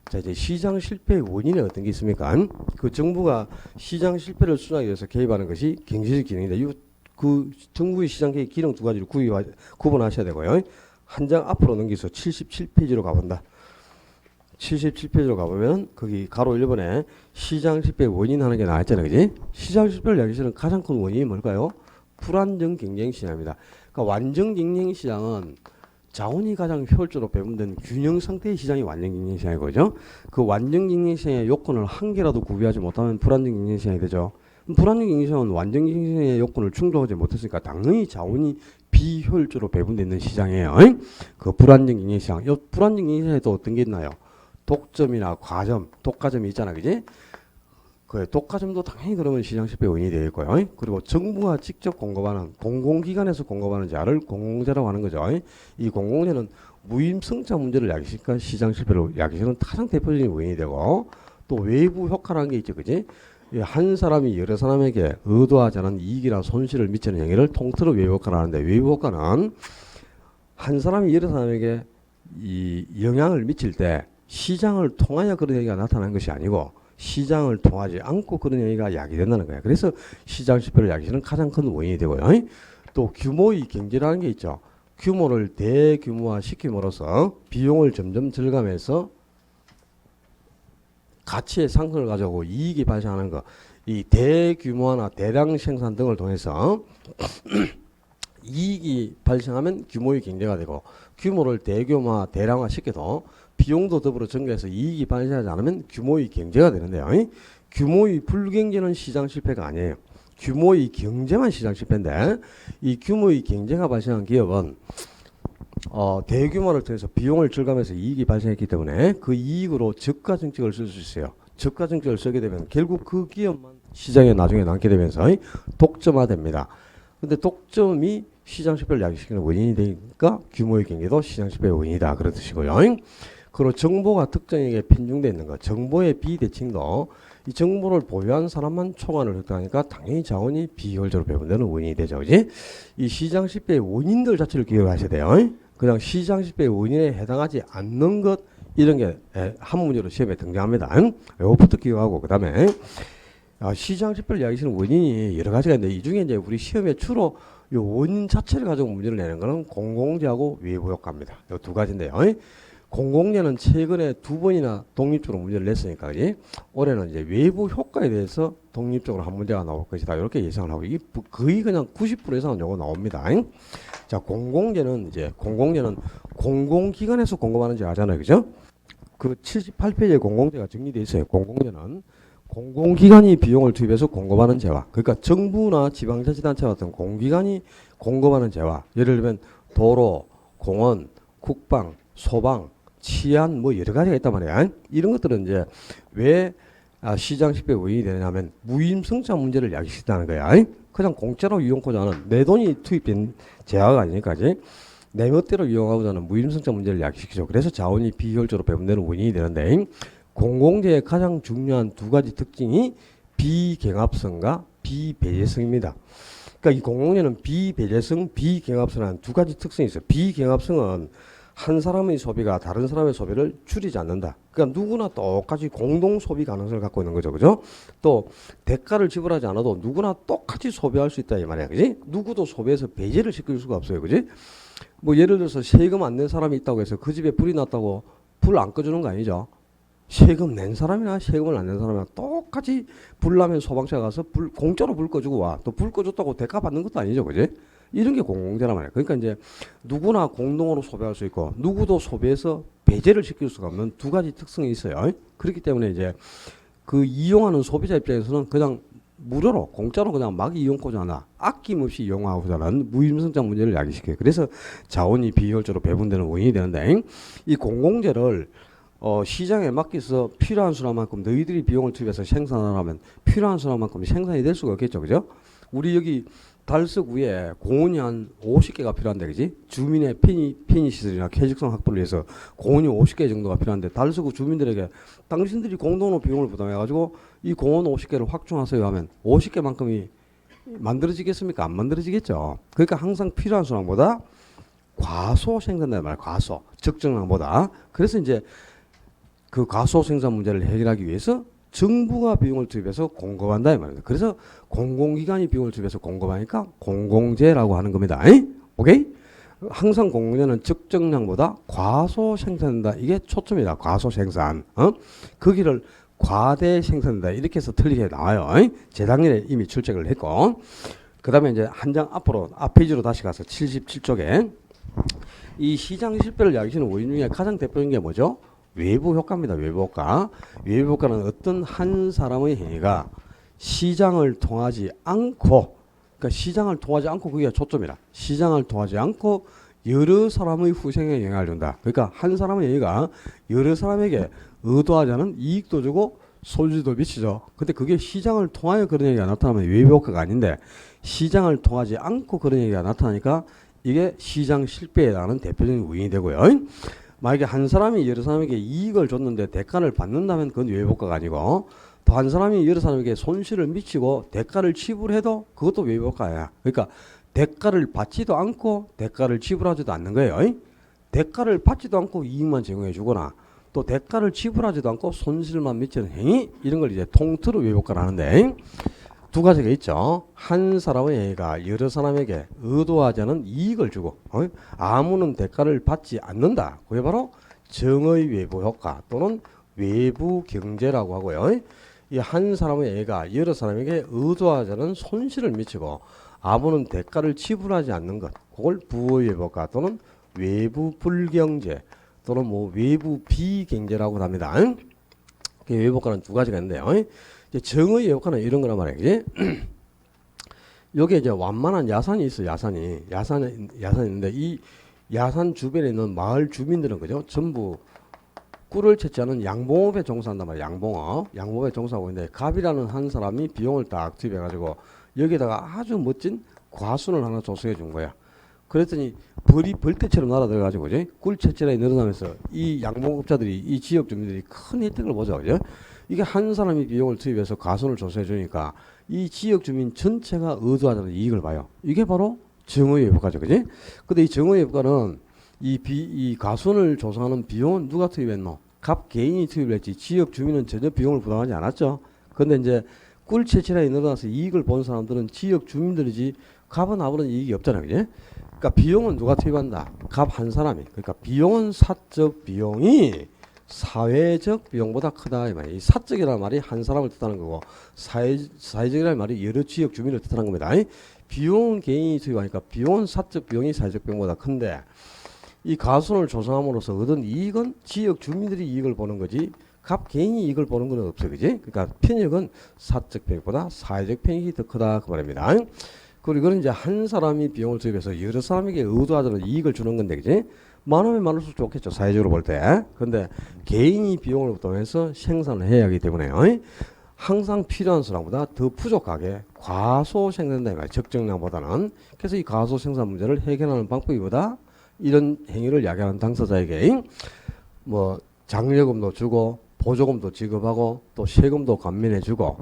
자, 이제 시장 실패의 원인에 어떤 게 있습니까? 그 정부가 시장 실패를 수정하기 위해서 개입하는 것이 경제적 기능인데, 그 정부의 시장 개입 기능 두 가지를 구분하셔야 되고요. 한 장 앞으로 넘겨서 77페이지로 가본다. 77페이지로 가보면 거기 가로 1번에 시장 실패의 원인 하는 게 나와있잖아요. 그지? 시장 실패를 야기시는 가장 큰 원인이 뭘까요? 불안정 경쟁 시장입니다. 그러니까 완전 경쟁 시장은 자원이 가장 효율적으로 배분된 균형 상태의 시장이 완전 경쟁 시장이거든요. 그 완전 경쟁 시장의 요건을 한 개라도 구비하지 못하면 불안정 경쟁 시장이 되죠. 불안정 경쟁 시장은 완전 경쟁 시장의 요건을 충족하지 못했으니까 당연히 자원이 비효율적으로 배분되는 시장이에요. 그 불안정 경쟁 시장. 이 불안정 경쟁 시장에 또 어떤 게 있나요? 독점이나 과점, 독과점이 있잖아, 그지? 그 독과점도 당연히 그러면 시장 실패 원인이 되어 있고요. 그리고 정부가 직접 공급하는 공공기관에서 공급하는 자를 공공재라고 하는 거죠. 이 공공재는 무임승차 문제를 야기시니까 시장 실패로 야기시는 가장 대표적인 원인이 되고 또 외부 효과라는 게 있죠, 그지? 한 사람이 여러 사람에게 의도하지 않은 이익이나 손실을 미치는 행위를 통틀어 외부 효과를 하는데 외부 효과는 한 사람이 여러 사람에게 이 영향을 미칠 때 시장을 통하여 그런 행위가 나타나는 것이 아니고 시장을 통하지 않고 그런 행위가 야기된다는 거야. 그래서 시장 실패를 야기시는 가장 큰 원인이 되고요. 또 규모의 경제라는 게 있죠. 규모를 대규모화 시킴으로써 비용을 점점 절감해서 가치의 상승을 가져오고 이익이 발생하는 것. 이 대규모화나 대량 생산 등을 통해서 이익이 발생하면 규모의 경제가 되고, 규모를 대규모화, 대량화 시켜도 비용도 더불어 증가해서 이익이 발생하지 않으면 규모의 경제가 되는데요. 규모의 불경제는 시장 실패가 아니에요. 규모의 경제만 시장 실패인데, 이 규모의 경제가 발생한 기업은 대규모를 통해서 비용을 절감해서 이익이 발생했기 때문에 그 이익으로 저가 정책을 쓸 수 있어요. 저가 정책을 쓰게 되면 결국 그 기업만 시장에 나중에 남게 되면서 독점화됩니다. 근데 독점이 시장 실패를 야기시키는 원인이 되니까 규모의 경제도 시장 실패의 원인이다, 그런 뜻이고요. 그리고 정보가 특정에게 편중되어 있는 것, 정보의 비대칭도 이 정보를 보유한 사람만 총알을 획득하니까 당연히 자원이 비효율적으로 배분되는 원인이 되죠. 그지? 이 시장 실패의 원인들 자체를 기억하셔야 돼요. 그냥 시장 실패의 원인에 해당하지 않는 것, 이런 게 한 문제로 시험에 등장합니다. 이것부터 기억하고, 그 다음에 시장 실패를 야기시는 원인이 여러 가지가 있는데, 이 중에 이제 우리 시험에 주로 이 원인 자체를 가지고 문제를 내는 거는 공공재하고 외부 효과입니다. 이 두 가지인데요. 공공재는 최근에 2번이나 독립적으로 문제를 냈으니까, 그지? 올해는 이제 외부 효과에 대해서 독립적으로 한 문제가 나올 것이다, 이렇게 예상을 하고, 이게 거의 그냥 90% 이상은 요거 나옵니다. 자, 공공재는 공공기관에서 공급하는 재 하잖아요, 그죠? 그 78페이지에 공공재가 정리되어 있어요. 공공재는 공공기관이 비용을 투입해서 공급하는 재와, 그러니까 정부나 지방자치단체 같은 공기관이 공급하는 재와, 예를 들면 도로, 공원, 국방, 소방, 치안, 뭐 여러 가지가 있단 말이야. 이런 것들은 이제 왜 시장 실패 원인이 되냐면 무임승차 문제를 야기시키다는 거야. 그냥 공짜로 이용하고자 하는, 내 돈이 투입된 재화가 아니니까지 내 멋대로 이용하고자 하는 무임승차 문제를 야기시키죠. 그래서 자원이 비효율적으로 배분되는 원인이 되는데, 공공재의 가장 중요한 두 가지 특징이 비경합성과 비배제성입니다. 그러니까 이 공공재는 비배제성, 비경합성이라는 두 가지 특성이 있어요. 비경합성은 한 사람의 소비가 다른 사람의 소비를 줄이지 않는다. 그러니까 누구나 똑같이 공동 소비 가능성을 갖고 있는 거죠. 그죠? 또 대가를 지불하지 않아도 누구나 똑같이 소비할 수 있다, 이 말이야. 그지? 누구도 소비에서 배제를 시킬 수가 없어요. 그지? 뭐 예를 들어서 세금 안 낸 사람이 있다고 해서 그 집에 불이 났다고 불 안 꺼주는 거 아니죠? 세금 낸 사람이나 세금을 안 낸 사람이나 똑같이 불 나면 소방차 가서 공짜로 불 꺼주고 와. 또 불 꺼줬다고 대가 받는 것도 아니죠. 그지? 이런 게 공공재란 말이에요. 그러니까 이제 누구나 공동으로 소비할 수 있고 누구도 소비해서 배제를 시킬 수가 없는 두 가지 특성이 있어요. 그렇기 때문에 이제 그 이용하는 소비자 입장에서는 그냥 무료로 공짜로 그냥 막 이용하고자 하나, 아낌없이 이용하고자 하는 무임승차 문제를 야기시켜요. 그래서 자원이 비효율적으로 배분되는 원인이 되는데, 이 공공재를 시장에 맡겨서 필요한 수량만큼 너희들이 비용을 투입해서 생산을 하면 필요한 수량만큼 생산이 될 수가 없겠죠. 그죠? 우리 여기 달석 위에 공원이 한 50개가 필요한데, 그지? 주민의 편의시설이나 쾌적성 확보를 위해서 공원이 50개 정도가 필요한데, 달석 주민들에게 당신들이 공동으로 비용을 부담해가지고 이 공원 50개를 확충하세요 하면 50개만큼이 만들어지겠습니까? 안 만들어지겠죠. 그러니까 항상 필요한 수량보다 과소 생산된 말, 과소, 적정량보다. 그래서 이제 그 과소 생산 문제를 해결하기 위해서 정부가 비용을 투입해서 공급한다, 이 말입니다. 그래서 공공기관이 비용을 투입해서 공급하니까 공공재라고 하는 겁니다. 오케이? 항상 공공재는 적정량보다 과소 생산된다. 이게 초점이다. 과소 생산. 거기를 과대 생산된다. 이렇게 해서 틀리게 나와요. 재작년에 이미 출제를 했고. 그 다음에 이제 한 장 앞으로, 앞 페이지로 다시 가서 77쪽에 이 시장 실패를 야기시는 원인 중에 가장 대표적인 게 뭐죠? 외부 효과입니다. 외부 효과. 외부 효과는 어떤 한 사람의 행위가 시장을 통하지 않고, 그러니까 시장을 통하지 않고, 그게 초점이라. 시장을 통하지 않고 여러 사람의 후생에 영향을 준다. 그러니까 한 사람의 행위가 여러 사람에게 의도하지 않은 이익도 주고 손실도 미치죠. 근데 그게 시장을 통하여 그런 얘기가 나타나면 외부 효과가 아닌데, 시장을 통하지 않고 그런 얘기가 나타나니까 이게 시장 실패에 해당하는 대표적인 원인이 되고요. 만약에 한 사람이 여러 사람에게 이익을 줬는데 대가를 받는다면 그건 외부 효과가 아니고, 또 한 사람이 여러 사람에게 손실을 미치고 대가를 지불해도 그것도 외부 효과야. 그러니까 대가를 받지도 않고 대가를 지불하지도 않는 거예요. 대가를 받지도 않고 이익만 제공해 주거나, 또 대가를 지불하지도 않고 손실만 미치는 행위, 이런 걸 이제 통틀어 외국가를 하는데, 두 가지가 있죠. 한 사람의 행위가 여러 사람에게 의도하지 않은 이익을 주고 아무런 대가를 받지 않는다. 그게 바로 정의 외부 효과 또는 외부 경제라고 하고요. 이 한 사람의 행위가 여러 사람에게 의도하지 않은 손실을 미치고 아무런 대가를 지불하지 않는 것, 그걸 부의 외부효과 또는 외부 불경제 또는 뭐 외부 비경제라고 합니다. 외부효과는 두 가지가 있는데요. 이제 정의 효과는 이런 거란 말이에요. 그지? 여기에 이제 완만한 야산이 있어. 야산이 있는데 이 야산 주변에 있는 마을 주민들은 그죠? 전부 꿀을 채취 하는 양봉업에 종사한단 말이에요. 양봉업에 종사하고 있는데 갑이라는 한 사람이 비용을 딱 투입해 가지고 여기다가 아주 멋진 과수를 하나 조성해 준 거야. 그랬더니 벌이 벌떼처럼 날아들어 가지고 그지? 꿀 채취량이 늘어나면서 이 양봉업자들이, 이 지역 주민들이 큰 혜택을 보죠. 그죠? 이게 한 사람이 비용을 투입해서 가선을 조성해 주니까 이 지역 주민 전체가 의도하자는 이익을 봐요. 이게 바로 정의의 효과죠. 그지? 근데 이 정의의 효과는 이 가선을 조성하는 비용은 누가 투입했노? 갑 개인이 투입을 했지 지역 주민은 전혀 비용을 부담하지 않았죠. 근데 이제 꿀 채취량이 늘어나서 이익을 본 사람들은 지역 주민들이지 갑은 아무런 이익이 없잖아요. 그지? 그러니까 비용은 누가 투입한다? 갑 한 사람이. 그러니까 비용은 사적 비용이 사회적 비용보다 크다 이 말이에요. 이 사적이라는 말이 한 사람을 뜻하는 거고 사회적이라는 말이 여러 지역 주민을 뜻하는 겁니다. 비용은 개인이 투입하니까 비용은 사적 비용이 사회적 비용보다 큰데 이 가선을 조성함으로써 얻은 이익은 지역 주민들이 이익을 보는 거지 각 개인이 이익을 보는 건 없어요. 그지? 그러니까 편익은 사적 편익보다 사회적 편익이 더 크다 그 말입니다. 그리고 이거는 이제 한 사람이 비용을 투입해서 여러 사람에게 의도하자는 이익을 주는 건데 그지? 많으면 많을수록 좋겠죠. 사회적으로 볼 때. 근데 개인이 비용을 부담해서 생산을 해야 하기 때문에요. 항상 필요한 수량보다 더 부족하게 과소 생산된다. 이 말이에요. 적정량보다는. 그래서 이 과소 생산 문제를 해결하는 방법이보다 이런 행위를 야기하는 당사자에게 뭐 장려금도 주고 보조금도 지급하고 또 세금도 감면해주고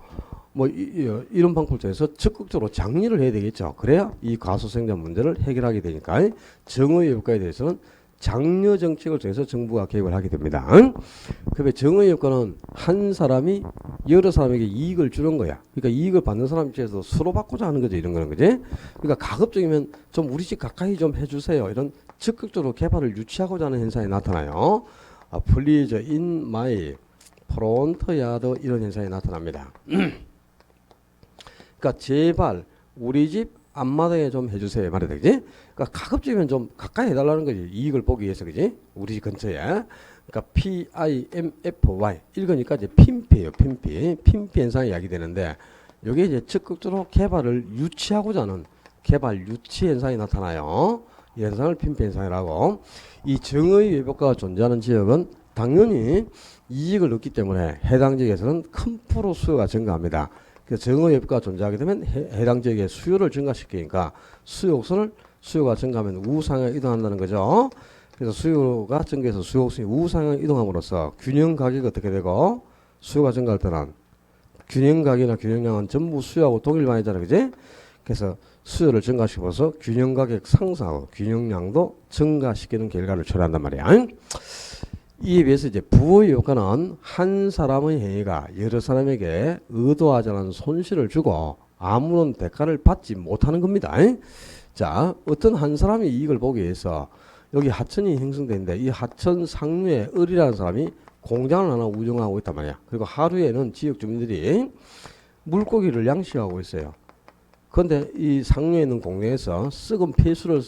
뭐 이런 방법을 통해서 적극적으로 장려를 해야 되겠죠. 그래야 이 과소 생산 문제를 해결하게 되니까 정의 효과에 대해서는 장려 정책을 통해서 정부가 개입을 하게 됩니다. 그런데 정의 효과는 한 사람이 여러 사람에게 이익을 주는 거야. 그러니까 이익을 받는 사람 입장에서 서로 받고자 하는 거죠. 이런 거는 그지? 그러니까 가급적이면 좀 우리 집 가까이 좀 해주세요. 이런 적극적으로 개발을 유치하고자 하는 현상이 나타나요. 플리즈 인 마이 프론트 야드 이런 현상이 나타납니다. 그러니까 제발 우리 집 앞마당에 좀 해주세요 말이야, 그지? 그러니까 가급적이면 좀 가까이 해달라는 거지. 이익을 보기 위해서, 그지? 우리 집 근처에. 그러니까 PIMFY 읽으니까 이제 핀피예요, 핀피. 핀피 현상이 야기되는데 여기에 이제 적극적으로 개발을 유치하고자 하는 개발 유치 현상이 나타나요. 이 현상을 핀피 현상이라고. 이 정의 외벽가가 존재하는 지역은 당연히 이익을 얻기 때문에 해당 지역에서는 큰 포로 수요가 증가합니다. 그래서 정의 외벽가가 존재하게 되면 해당 지역의 수요를 증가시키니까 수요가 증가하면 우상향 이동한다는 거죠. 그래서 수요가 증가해서 수요옥순이 우상향 이동함으로써 균형 가격이 어떻게 되고 수요가 증가할 때는 균형 가격이나 균형량은 전부 수요하고 동일반이잖아요. 그지? 그래서 수요를 증가시켜서 균형 가격 상승하고 균형량도 증가시키는 결과를 초래한단 말이야. 이에 비해서 이제 부의 효과는 한 사람의 행위가 여러 사람에게 의도하지 않은 손실을 주고 아무런 대가를 받지 못하는 겁니다. 자, 어떤 한 사람이 이익을 보기 위해서 여기 하천이 형성되어 있는데 이 하천 상류에 을이라는 사람이 공장을 하나 운영하고 있단 말이야. 그리고 하루에는 지역 주민들이 물고기를 양식하고 있어요. 그런데 이 상류에 있는 공장에서 썩은 폐수를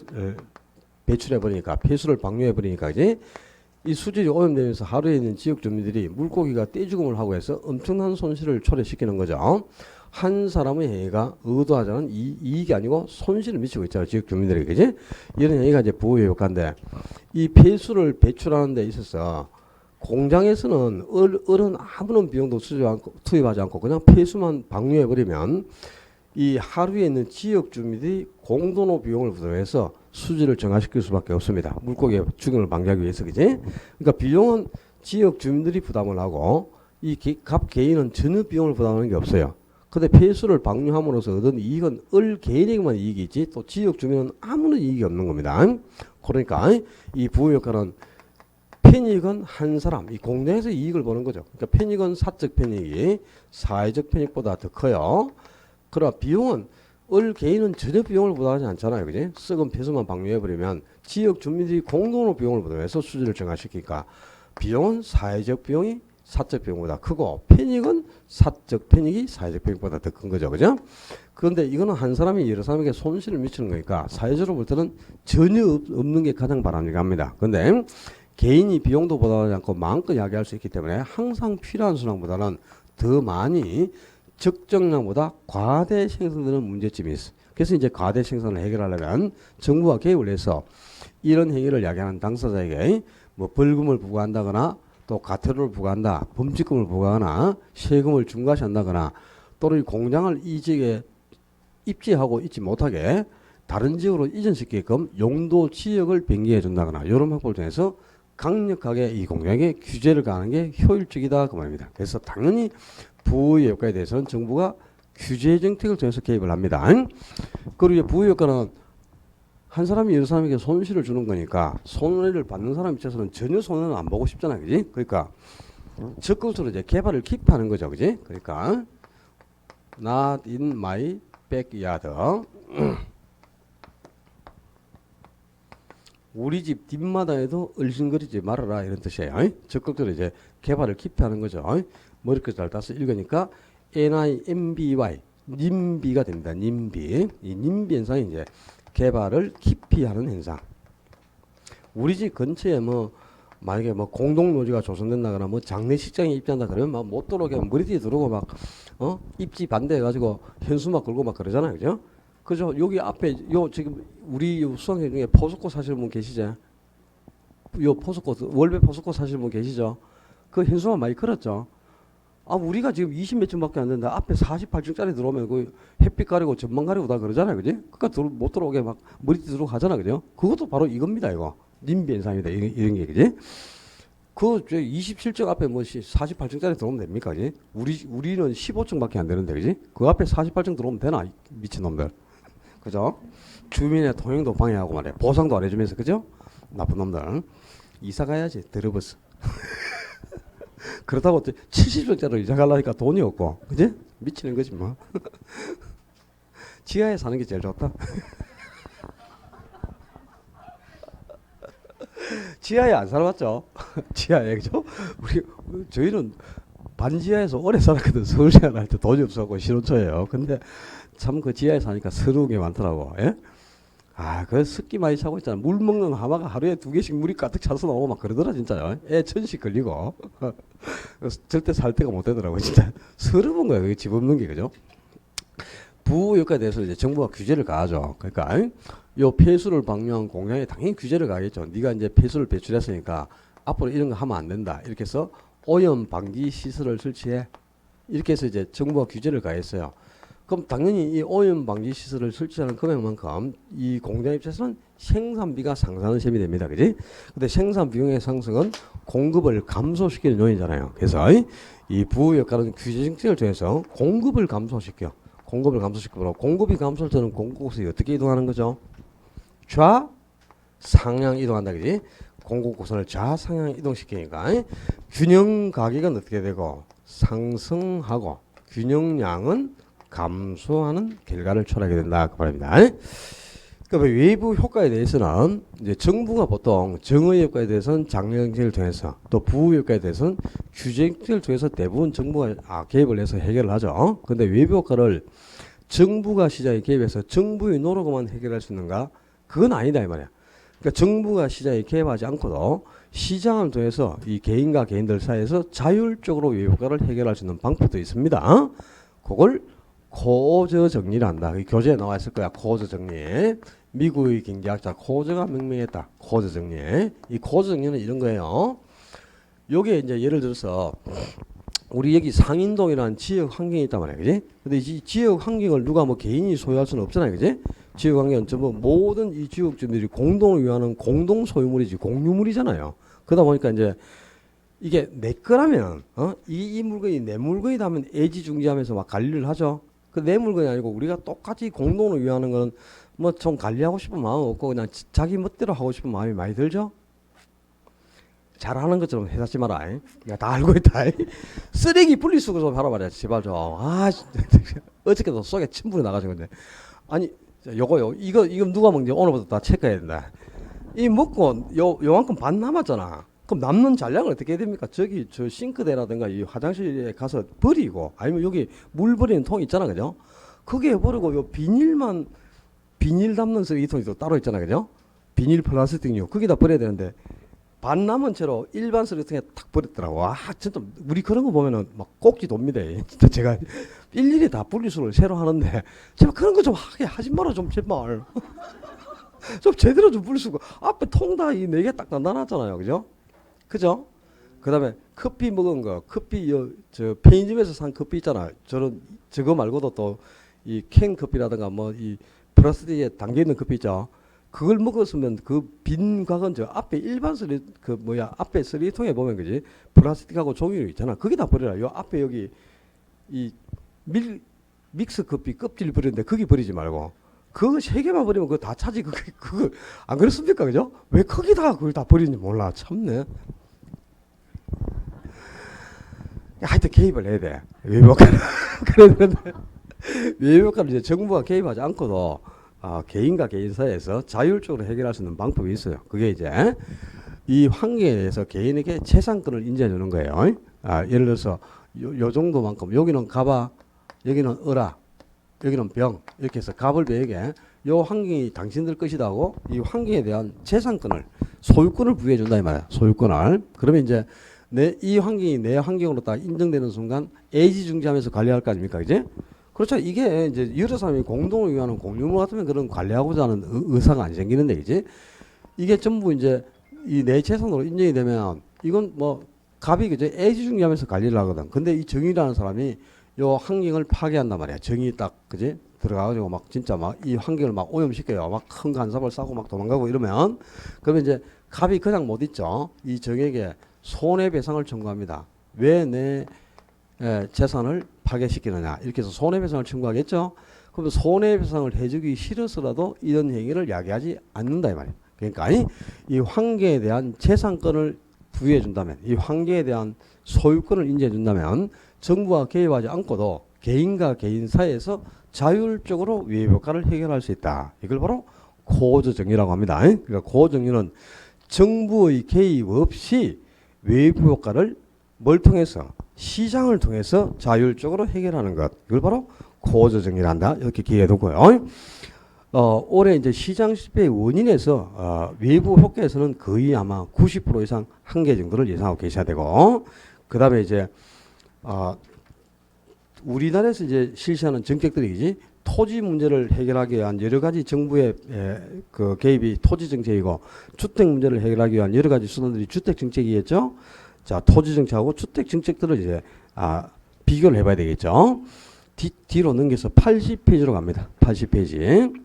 배출해 버리니까 폐수를 방류해 버리니까 이제 이 수질이 오염되면서 하루에 있는 지역 주민들이 물고기가 떼죽음을 하고 해서 엄청난 손실을 초래시키는 거죠. 한 사람의 행위가 의도하지 않은 이익이 아니고 손실을 미치고 있잖아요. 지역 주민들에게. 그지? 이런 행위가 이제 부의 효과인데 이 폐수를 배출하는 데 있어서 공장에서는 을은 아무런 비용도 투입하지 않고 그냥 폐수만 방류해버리면 이 하루에 있는 지역 주민들이 공동의 비용을 부담해서 수질을 정화시킬 수밖에 없습니다. 물고기의 죽임을 방지하기 위해서. 그지? 그러니까 비용은 지역 주민들이 부담을 하고 이 갑 개인은 전혀 비용을 부담하는 게 없어요. 근데 폐수를 방류함으로써 얻은 이익은 을 개인에게만 이익이 있지 또 지역 주민은 아무런 이익이 없는 겁니다. 그러니까 이 부의 효과는 편익은 한 사람, 이 공동에서 이익을 보는 거죠. 그러니까 편익은 사적 편익이 사회적 편익보다 더 커요. 그러나 비용은 개인은 전혀 비용을 부담하지 않잖아요. 그지? 썩은 폐수만 방류해버리면 지역 주민들이 공동으로 비용을 부담해서 수지를 증가시키니까 비용은 사회적 비용이 사적 비용보다 크고 편익은 사적 편익이 사회적 편익보다 더 큰 거죠. 그죠? 그런데 이거는 한 사람이 여러 사람에게 손실을 미치는 거니까 사회적으로 볼 때는 전혀 없는 게 가장 바람직합니다. 그런데 개인이 비용도 부담하지 않고 마음껏 야기할 수 있기 때문에 항상 필요한 수량보다는 더 많이 적정량보다 과대 생성되는 문제점이 있어. 그래서 이제 과대 생산을 해결하려면 정부가 개입을 해서 이런 행위를 야기하는 당사자에게 뭐 벌금을 부과한다거나 또 과태료를 부과한다, 범칙금을 부과하거나 세금을 중과시한다거나 또는 공장을 이 지역에 입지하고 있지 못하게 다른 지역으로 이전시키게끔 용도 지역을 변경해 준다거나 이런 방법을 통해서 강력하게 이 공장에게 규제를 가하는 게 효율적이다 그 말입니다. 그래서 당연히 부의 효과에 대해서는 정부가 규제 정책을 통해서 개입을 합니다. 그리고 부의 효과는 한 사람이 여러 사람에게 손실을 주는 거니까 손해를 받는 사람 입장에서는 전혀 손해는 안 보고 싶잖아요. 그지? 그러니까 적극적으로 이제 개발을 킵하는 거죠. 그지? 그러니까 not in my backyard. 우리 집 뒷마당에도 얼씬거리지 말아라 이런 뜻이에요. 적극적으로 이제 개발을 킵하는 거죠. 머리끝 잘 따서 읽으니까 NIMBY 님비가 됩니다. 님비. 이 님비 현상이 이제 개발을 깊이 하는 현상. 우리 집 근처에 뭐 만약에 뭐 공동묘지가 조성된다거나 뭐 장례식장에 입장한다 그러면 막 못 들어오게 머리 뒤에 들어오고 막 입지 반대해가지고 현수막 걸고 막 그러잖아요. 그죠? 그죠? 여기 앞에 요 지금 우리 수강생 중에 포스코 사시는 분 계시죠? 요 포스코 월배 포스코 사시는 분 계시죠? 그 현수막 많이 걸었죠? 아, 우리가 지금 20몇 층밖에 안 된다. 앞에 48층짜리 들어오면 그 햇빛 가리고 전망 가리고 다 그러잖아요. 그지? 그니까 못 들어오게 막 머리 들어오고 하잖아. 그죠? 그것도 바로 이겁니다. 이거. 님비 현상이다. 이런 게. 그지? 그 27층 앞에 뭐 48층짜리 들어오면 됩니까? 그지? 우리는 15층밖에 안 되는데. 그지? 그 앞에 48층 들어오면 되나? 미친놈들. 그죠? 주민의 통행도 방해하고 말이야. 보상도 안 해주면서. 그죠? 나쁜 놈들. 이사 가야지. 더러버스. 그렇다고 70평짜리 이사 가려니까 돈이 없고, 그지? 미치는 거지 뭐. 지하에 사는 게 제일 좋다. 지하에 안 살아봤죠? 지하에, 그죠? 저희는 반지하에서 오래 살았거든. 서울 생활할 때 돈이 없어갖고 신혼초예요. 근데 참 그 지하에 사니까 서러운 게 많더라고. 예? 아, 그 습기 많이 차고 있잖아. 물 먹는 하마가 하루에 2개씩 물이 가득 차서 나오고 막 그러더라, 진짜요. 애 천식 걸리고. 절대 살 데가 못 되더라고, 진짜. 서러운 거야, 그게 집 없는 게, 그죠? 부효과에 대해서 이제 정부가 규제를 가하죠. 그러니까, 요 폐수를 방류한 공장에 당연히 규제를 가하겠죠. 네가 이제 폐수를 배출했으니까 앞으로 이런 거 하면 안 된다. 이렇게 해서 오염 방지 시설을 설치해. 이렇게 해서 이제 정부가 규제를 가했어요. 그럼 당연히 이 오염 방지 시설을 설치하는 금액만큼 이 공장 입장에서는 생산비가 상승하는 셈이 됩니다. 그지? 근데 생산 비용의 상승은 공급을 감소시키는 요인이잖아요. 그래서 이 부효과는 규제 정책을 통해서 공급을 감소시켜. 공급을 감소시키고 공급이 감소할 때는 공급고속이 어떻게 이동하는 거죠? 좌상향 이동한다. 그지? 공급고속을 좌상향 이동시키니까 균형 가격은 어떻게 되고 상승하고 균형량은 감소하는 결과를 초래하게 된다 그 말입니다. 그러니까 외부 효과에 대해서는 이제 정부가 보통 정의 효과에 대해서는 장려 정책을 통해서 또 부의 효과에 대해서는 규제 정책을 통해서 대부분 정부가 개입을 해서 해결을 하죠. 그런데 외부 효과를 정부가 시장에 개입해서 정부의 노력으로만 해결할 수 있는가? 그건 아니다 이 말이야. 그러니까 정부가 시장에 개입하지 않고도 시장을 통해서 이 개인과 개인들 사이에서 자율적으로 외부 효과를 해결할 수 있는 방법도 있습니다. 그걸 코저 정리를 한다. 교재에 나와 있을 거야. 코저 정리. 미국의 경제학자 코저가 명명했다. 코저 정리. 이 코저 정리는 이런 거예요. 요게 이제 예를 들어서 우리 여기 상인동이라는 지역 환경이 있단 말이야. 그지? 근데 이 지역 환경을 누가 뭐 개인이 소유할 수는 없잖아요. 그지? 지역 환경은 전부 모든 이 지역 주민들이 공동을 위하는 공동 소유물이지 공유물이잖아요. 그러다 보니까 이제 이게 내 거라면 이 물건이 내 물건이다 하면 애지중지하면서 막 관리를 하죠. 그 내 물건이 아니고 우리가 똑같이 공동을 위하는 거는 뭐 좀 관리하고 싶은 마음 없고 그냥 자기 멋대로 하고 싶은 마음이 많이 들죠. 잘하는 것처럼 해닫지 마라. 야, 다 알고 있다. 쓰레기 분리수거 좀 하라 말이야. 제발 좀. 아, 어저께도 속에 침불이 나가지고. 근데. 아니, 요거요. 이거 누가 먹는지 오늘부터 다 체크해야 된다. 이 먹고 요만큼 반 남았잖아. 그럼 남는 잔량을 어떻게 해야 됩니까? 저기 저 싱크대라든가 이 화장실에 가서 버리고 아니면 여기 물 버리는 통 있잖아. 그죠? 거기에 버리고 요 비닐 담는 쓰레기통이 또 따로 있잖아. 그죠? 비닐 플라스틱류. 거기다 버려야 되는데 반 남은 채로 일반 쓰레기통에 탁 버렸더라고. 와, 진짜 우리 그런 거 보면은 막 꼭지 돕니다. 진짜 제가 일일이 다 분리수거를 새로 하는데 제발 그런 거 좀 하게 하지 마라 좀 제발. 좀 제대로 좀 분리수거. 앞에 통 다 이 네 개 딱 나눠놨잖아요. 그죠? 그죠? 그 다음에 커피 먹은 거, 커피, 저, 편의점에서 산 커피 있잖아. 저거 말고도 또 이 캔 커피라든가 뭐 이 플라스틱에 담겨있는 커피 있죠. 그걸 먹었으면 그 빈 과건 저 앞에 일반 앞에 쓰레기통에 보면 그지? 플라스틱하고 종이로 있잖아. 거기다 버려라. 요 앞에 여기 이 믹스 커피 껍질 버리는데 거기 버리지 말고. 그거 세 개만 버리면 그거 다 차지. 그거 안 그렇습니까? 그죠? 왜 거기다 그걸 다 버리는지 몰라. 참네. 하여튼 개입을 해야 돼. 외부효과는. 그런데 외부효과는 이제 정부가 개입하지 않고도 개인과 개인 사이에서 자율적으로 해결할 수 있는 방법이 있어요. 그게 이제 이 환경에 대해서 개인에게 재산권을 인정해 주는 거예요. 예를 들어서 요 정도만큼 여기는 가봐, 여기는 어라, 여기는 병 이렇게 해서 갑을 배에게 요 환경이 당신들 것이다 하고 이 환경에 대한 재산권을 소유권을 부여해 준다 이 말이야. 소유권을. 그러면 이제 이 환경이 내 환경으로 딱 인정되는 순간 애지중지하면서 관리할 거 아닙니까? 그지? 그렇죠. 이게 이제 여러 사람이 공동을 위하는 공유물 같으면 그런 관리하고자 하는 의사가 안 생기는데, 이제 이게 전부 이제 이 내 재산으로 인정이 되면 이건 뭐 갑이 그죠? 애지중지하면서 관리를 하거든. 근데 이 정의라는 사람이 요 환경을 파괴한단 말이야. 정의 딱 그지? 들어가가지고 막 진짜 막 이 환경을 막 오염시켜요. 막 큰 간섭을 싸고 막 도망가고 이러면 그러면 이제 갑이 그냥 못 있죠. 이 정에게 손해배상을 청구합니다. 왜 내 재산을 파괴시키느냐 이렇게 해서 손해배상을 청구하겠죠. 그러면 손해배상을 해주기 싫어서라도 이런 행위를 야기하지 않는다 이 말이에요. 그러니까 이 환경에 대한 재산권을 부여해 준다면, 이 환경에 대한 소유권을 인정해 준다면 정부가 개입하지 않고도 개인과 개인 사이에서 자율적으로 위해효과를 해결할 수 있다. 이걸 바로 고조정의라고 합니다. 그러니까 고조정의는 정부의 개입 없이 외부 효과를 뭘 통해서? 시장을 통해서 자율적으로 해결하는 것. 이걸 바로 고조정의란다. 이렇게 기억해두고요. 올해 이제 시장 실패의 원인에서 외부 효과에서는 거의 아마 90% 이상 한계 정도를 예상하고 계셔야 되고, 그 다음에 이제 우리나라에서 이제 실시하는 정책들이지 토지 문제를 해결하기 위한 여러 가지 정부의 그 개입이 토지 정책이고, 주택 문제를 해결하기 위한 여러 가지 수단들이 주택 정책이겠죠. 자, 토지 정책하고 주택 정책들을 이제 비교를 해봐야 되겠죠. 뒤로 넘겨서 80페이지로 갑니다. 80페이지.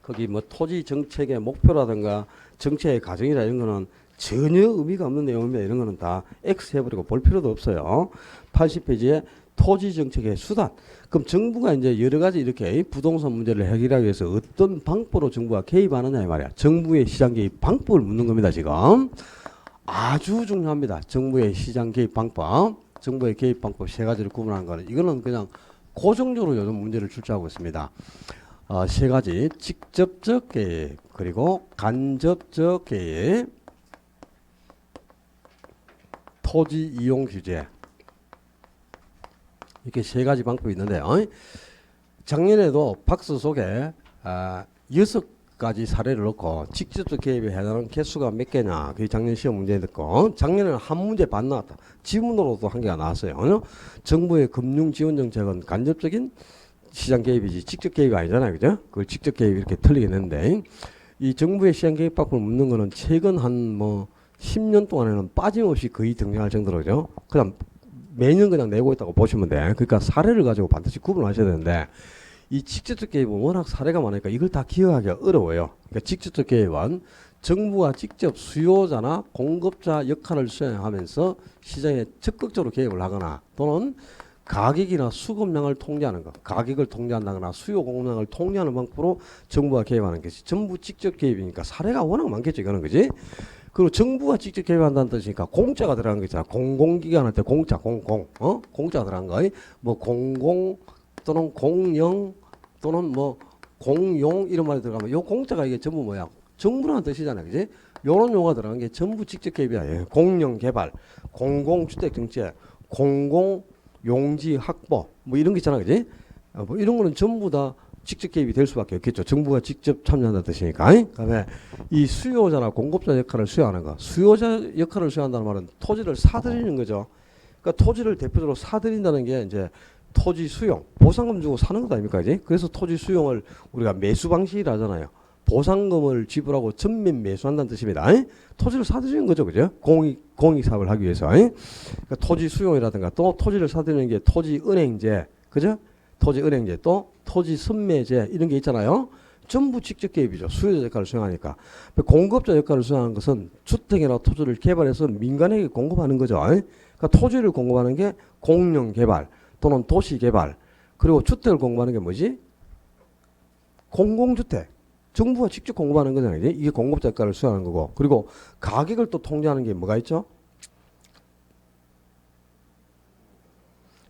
거기 뭐 토지 정책의 목표라든가 정책의 과정이라 이런 거는 전혀 의미가 없는 내용입니다. 이런 거는 다 X 해버리고 볼 필요도 없어요. 80페이지에 토지 정책의 수단. 그럼 정부가 이제 여러 가지 이렇게 부동산 문제를 해결하기 위해서 어떤 방법으로 정부가 개입하느냐 이 말이야. 정부의 시장 개입 방법을 묻는 겁니다. 지금 아주 중요합니다. 정부의 시장 개입 방법. 정부의 개입 방법 세 가지를 구분한 거는 이거는 그냥 고정적으로 요즘 문제를 출제하고 있습니다. 세 가지 직접적 개입 그리고 간접적 개입, 토지 이용 규제 이렇게 세 가지 방법이 있는데요. 작년에도 박스 속에 6가지 사례를 넣고 직접적 개입에 해당하는 개수가 몇 개냐 그게 작년 시험 문제 듣고, 작년에는 한 문제 반 나왔다. 지문으로도 한 개가 나왔어요. 정부의 금융 지원 정책은 간접적인 시장 개입이지 직접 개입이 아니잖아요. 그죠? 그걸 직접 개입 이렇게 틀리게 했는데, 이 정부의 시장 개입 방법을 묻는 거는 최근 한 10년 동안에는 빠짐없이 거의 등장할 정도로죠. 그냥 매년 그냥 내고 있다고 보시면 돼. 그러니까 사례를 가지고 반드시 구분하셔야 되는데, 이 직접적 개입은 워낙 사례가 많으니까 이걸 다 기억하기가 어려워요. 그러니까 직접적 개입은 정부가 직접 수요자나 공급자 역할을 수행하면서 시장에 적극적으로 개입을 하거나, 또는 가격이나 수급량을 통제하는 것, 가격을 통제한다거나 수요 공급량을 통제하는 방법으로 정부가 개입하는 것이 전부 직접 개입이니까 사례가 워낙 많겠죠. 이거는 그지? 그리고 정부가 직접 개입한다는 뜻이니까 공짜가 들어간 거 있잖아. 공공기관할 때 공짜, 공짜가 들어간 거. 뭐 공공 또는 공영 또는 뭐 공용 이런 말이 들어가면 요 공짜가 이게 전부 뭐야? 정부라는 뜻이잖아. 그지? 요런 용어가 들어간 게 전부 직접 개입이야. 예. 공영 개발, 공공주택 정책, 공공용지 확보 뭐 이런 게 있잖아. 그지? 뭐 이런 거는 전부 다 직접 개입이 될 수밖에 없겠죠. 정부가 직접 참여한다는 뜻이니까. 그다음에 이 수요자나 공급자 역할을 수행하는 거. 수요자 역할을 수행한다는 말은 토지를 사들이는 거죠. 그러니까 토지를 대표적으로 사들인다는 게 이제 토지 수용, 보상금 주고 사는 것 아닙니까? 이제? 그래서 토지 수용을 우리가 매수 방식이라 하잖아요. 보상금을 지불하고 전면 매수한다는 뜻입니다. 토지를 사들이는 거죠. 그죠? 공익 사업을 하기 위해서. 그러니까 토지 수용이라든가 또 토지를 사들이는 게 토지 은행제. 그죠? 토지 은행제 또 토지 선매제 이런 게 있잖아요. 전부 직접 개입이죠. 수요자 역할을 수행하니까. 공급자 역할을 수행하는 것은 주택이나 토지를 개발해서 민간에게 공급하는 거죠. 그러니까 토지를 공급하는 게 공영 개발 또는 도시 개발 그리고 주택을 공급하는 게 뭐지? 공공주택. 정부가 직접 공급하는 거잖아요. 이게 공급자 역할을 수행하는 거고 그리고 가격을 또 통제하는 게 뭐가 있죠?